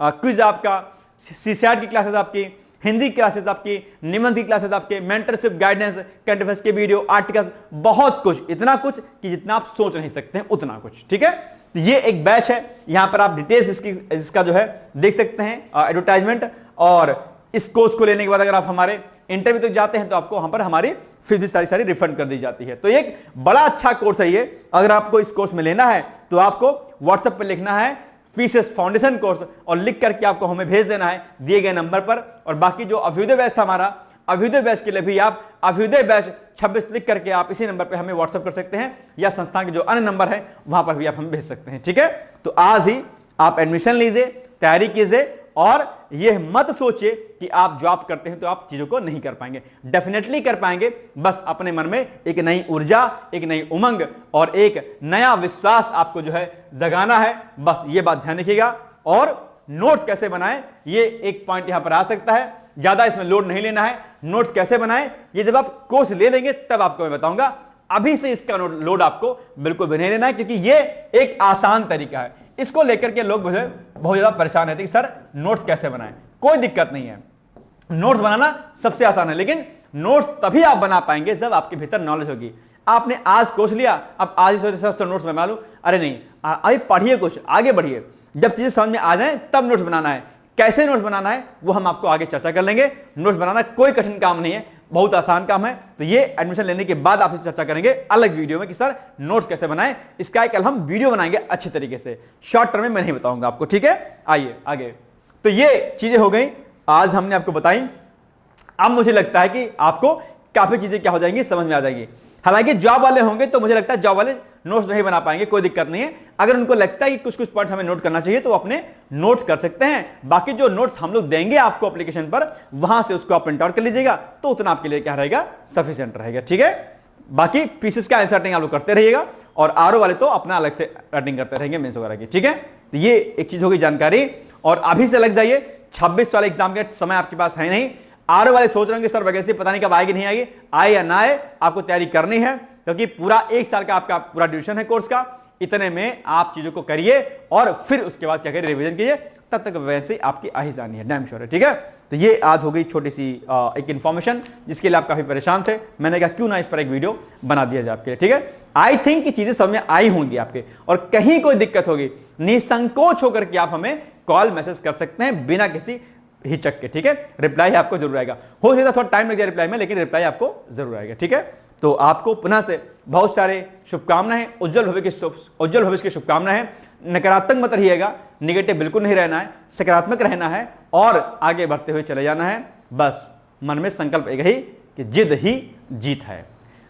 क्विज, आपका सीसैट की क्लासेस, आपकी हिंदी क्लासेस, आपकी निबंध की क्लासेस, आपके मेंटरशिप गाइडेंस, करंट अफेयर्स के वीडियो, आर्टिकल्स, बहुत कुछ, इतना कुछ कि जितना आप सोच नहीं सकते हैं उतना कुछ। ठीक है, तो ये एक बैच है। यहां पर आप डिटेल्स इसका जो है देख सकते हैं, एडवर्टाइजमेंट। और इस कोर्स को लेने के बाद अगर आप हमारे इंटरव्यू तक जाते हैं तो आपको वहां पर हमारी फीस भी सारी रिफंड कर दी जाती है। तो एक बड़ा अच्छा कोर्स है ये। अगर आपको इस कोर्स में लेना है तो आपको व्हाट्सएप पर लिखना है पीसीएस फाउंडेशन कोर्स और लिख करके आपको हमें भेज देना है दिए गए नंबर पर। और बाकी जो अभ्युदय बैच था हमारा, अभ्युदय बैच के लिए भी आप अभ्युदय बैच 26 लिख करके आप इसी नंबर पे हमें व्हाट्सएप कर सकते हैं, या संस्थान के जो अन्य नंबर है वहां पर भी आप हमें भेज सकते हैं। ठीक है, तो आज ही आप एडमिशन लीजिए, तैयारी कीजिए और यह मत सोचिए कि आप जॉब करते हैं तो आप चीजों को नहीं कर पाएंगे। डेफिनेटली कर पाएंगे। बस अपने मन में एक नई ऊर्जा, एक नई उमंग और एक नया विश्वास आपको जो है जगाना है। बस ये बात ध्यान रखिएगा। और नोट्स कैसे बनाएं, ये एक पॉइंट यहां पर आ सकता है। ज्यादा इसमें लोड नहीं लेना है। नोट्स कैसे बनाएं ये जब आप कोर्स ले लेंगे तब आपको मैं बताऊंगा। अभी से इसका लोड आपको बिल्कुल भी नहीं लेना है, क्योंकि ये एक आसान तरीका है। इसको लेकर के लोग मुझे बहुत ज्यादा परेशान रहते हैं कि सर नोट्स कैसे बनाएं। कोई दिक्कत नहीं है, नोट्स बनाना सबसे आसान है। लेकिन नोट्स तभी आप बना पाएंगे जब आपके भीतर नॉलेज होगी। आपने आज कोर्स लिया, अब आज ही नोट्स बना लूं, अरे नहीं, अभी पढ़िए, कुछ आगे बढ़िए। जब चीजें समझ में आ जाए तब नोट्स बनाना है। कैसे नोट्स बनाना है वो हम आपको आगे चर्चा कर लेंगे। नोट्स बनाना कोई कठिन काम नहीं है, बहुत आसान काम है। तो ये एडमिशन लेने के बाद आपसे चर्चा करेंगे अलग वीडियो में कि सर नोट्स कैसे बनाएं। इसका कल हम वीडियो बनाएंगे अच्छे तरीके से, शॉर्ट टर्म में मैं नहीं बताऊंगा आपको। ठीक है, आइए आगे। तो ये चीजें हो गई, आज हमने आपको बताई। अब मुझे लगता है कि आपको काफी चीजें क्या हो जाएंगी, समझ में आ जाएगी। हालांकि जॉब वाले होंगे तो मुझे लगता है जॉब वाले नोट्स नहीं बना पाएंगे, कोई दिक्कत नहीं है। अगर उनको लगता है कि कुछ कुछ पॉइंट हमें नोट करना चाहिए तो अपने नोट्स कर सकते हैं। बाकी जो नोट्स हम लोग देंगे आपको एप्लीकेशन पर, वहां से उसको आप प्रिंट आउट कर लीजिएगा, तो उतना आपके लिए क्या रहेगा, सफिशिएंट रहेगा। ठीक है, बाकी पीसेस का आंसर आप लोग करते रहिएगा और आरओ वाले तो अपना अलग से अर्निंग करते रहेंगे मेंस वगैरह की। ठीक है, तो ये एक चीज होगी जानकारी। और अभी से लग जाइए, 26 वाले एग्जाम के समय आपके पास है नहीं। आरओ वाले सोच रहे होंगे सर वैकेंसी पता नहीं कब आएगी, नहीं आएगी, आए या ना आए, आपको तैयारी करनी है, क्योंकि पूरा 1 साल का आपका पूरा ड्यूरेशन है कोर्स का। इतने में आप चीजों को करिए और फिर उसके बाद क्या करिए, रिवीजन कीजिए, तब तक वैसे आपकी आ ही जानी है, डैम श्योर है। ठीक है, तो ये आज हो गई छोटी सी एक इंफॉर्मेशन जिसके लिए आप काफी परेशान थे। मैंने कहा क्यों ना इस पर एक वीडियो बना दिया जाए आपके लिए। ठीक है, आई थिंक कि चीजें समझ में आई होंगी आपके, और कहीं कोई दिक्कत होगी निसंकोच होकर के आप हमें कॉल मैसेज कर सकते हैं बिना किसी हिचक के। ठीक है, रिप्लाई आपको जरूर आएगा। हो सकता थोड़ा टाइम लग जाए रिप्लाई में, लेकिन रिप्लाई आपको जरूर आएगा। ठीक है, तो आपको पुनः से बहुत सारे शुभकामनाएं, उज्जवल भविष्य की शुभकामनाएं। नकारात्मक मत रहिएगा, निगेटिव बिल्कुल नहीं रहना है, सकारात्मक रहना है और आगे बढ़ते हुए चले जाना है। बस मन में संकल्प एक ही कि जिद ही जीत है।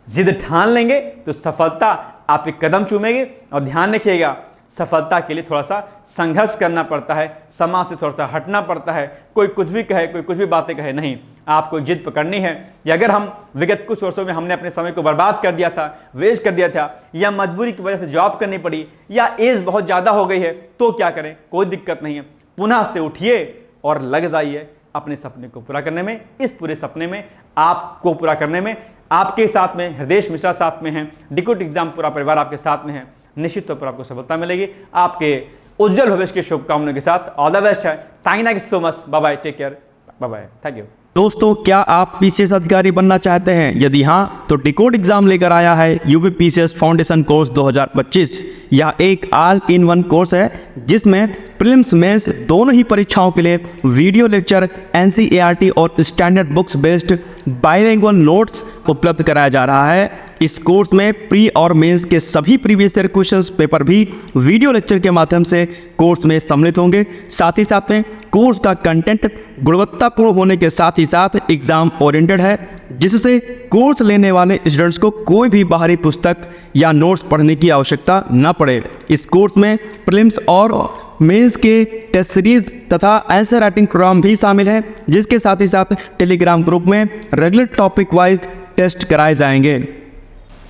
जिद ठान लेंगे तो सफलता आपके कदम चूमेगी। और ध्यान रखिएगा, सफलता के लिए थोड़ा सा संघर्ष करना पड़ता है, समाज से थोड़ा सा हटना पड़ता है। कोई कुछ भी कहे, कोई कुछ भी बातें कहे, नहीं, आपको जिद पकड़नी है। या अगर हम विगत कुछ वर्षों में हमने अपने समय को बर्बाद कर दिया था, वेस्ट कर दिया था, या मजबूरी की वजह से जॉब करनी पड़ी, या एज बहुत ज्यादा हो गई है, तो क्या करें? कोई दिक्कत नहीं है, पुनः से उठिए और लग जाइए अपने सपने को पूरा करने में। इस पूरे सपने में आपको पूरा करने में आपके साथ में हृदय मिश्रा साथ में है, डिकोड एग्जाम पूरा परिवार आपके साथ में है। निश्चित तौर पर आपको सफलता मिलेगी। आपके उज्जवल भविष्य की शुभकामनाओं के साथ ऑल द बेस्ट है। Thank you so much. Bye bye, take care, bye bye, thank you. दोस्तों, क्या आप पीसीएस अधिकारी बनना चाहते हैं? यदि हाँ, तो डिकोड एग्जाम लेकर आया है यूपी पीसीएस फाउंडेशन कोर्स 2025। यह एक ऑल इन वन कोर्स है जिसमें प्रीलिम्स मेंस दोनों ही परीक्षाओं के लिए वीडियो लेक्चर, एनसीईआरटी और standard books based bilingual notes उपलब्ध कराया जा रहा है। इस कोर्स में प्री और मेंस के सभी प्रीवियस ईयर क्वेश्चंस पेपर भी वीडियो लेक्चर के माध्यम से कोर्स में सम्मिलित होंगे। साथ ही साथ में कोर्स का कंटेंट गुणवत्तापूर्ण होने के साथ ही साथ एग्जाम ओरिएंटेड है, जिससे कोर्स लेने वाले स्टूडेंट्स को कोई भी बाहरी पुस्तक या नोट्स पढ़ने की आवश्यकता न पड़े। इस कोर्स में प्रीलिम्स और मेंस के टेस्ट सीरीज तथा आंसर राइटिंग प्रोग्राम भी शामिल है, जिसके साथ ही साथ टेलीग्राम ग्रुप में रेगुलर टॉपिक वाइज टेस्ट कराए जाएंगे।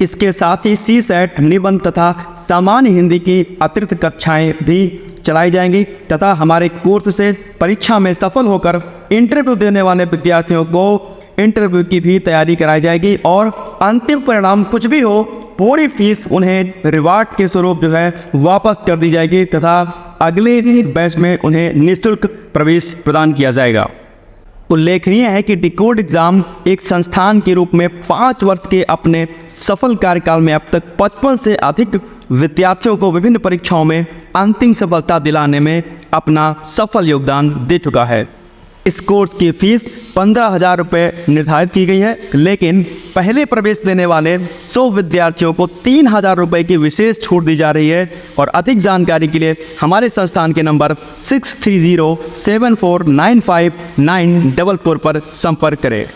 इसके साथ ही सीसेट, निबंध तथा सामान्य हिंदी की अतिरिक्त कक्षाएं भी चलाई जाएंगी तथा हमारे कोर्स से परीक्षा में सफल होकर इंटरव्यू देने वाले विद्यार्थियों को इंटरव्यू की भी तैयारी कराई जाएगी और अंतिम परिणाम कुछ भी हो, पूरी फीस उन्हें रिवार्ड के स्वरूप जो है वापस कर दी जाएगी तथा अगले बैच में उन्हें निःशुल्क प्रवेश प्रदान किया जाएगा। उल्लेखनीय है कि डिकोड एग्जाम एक संस्थान के रूप में 5 वर्ष के अपने सफल कार्यकाल में अब तक 55 से अधिक विद्यार्थियों को विभिन्न परीक्षाओं में अंतिम सफलता दिलाने में अपना सफल योगदान दे चुका है। इस कोर्स की फीस 15,000 रुपये निर्धारित की गई है, लेकिन पहले प्रवेश देने वाले 100 विद्यार्थियों को 3,000 रुपये की विशेष छूट दी जा रही है। और अधिक जानकारी के लिए हमारे संस्थान के नंबर 6307495944 पर संपर्क करें।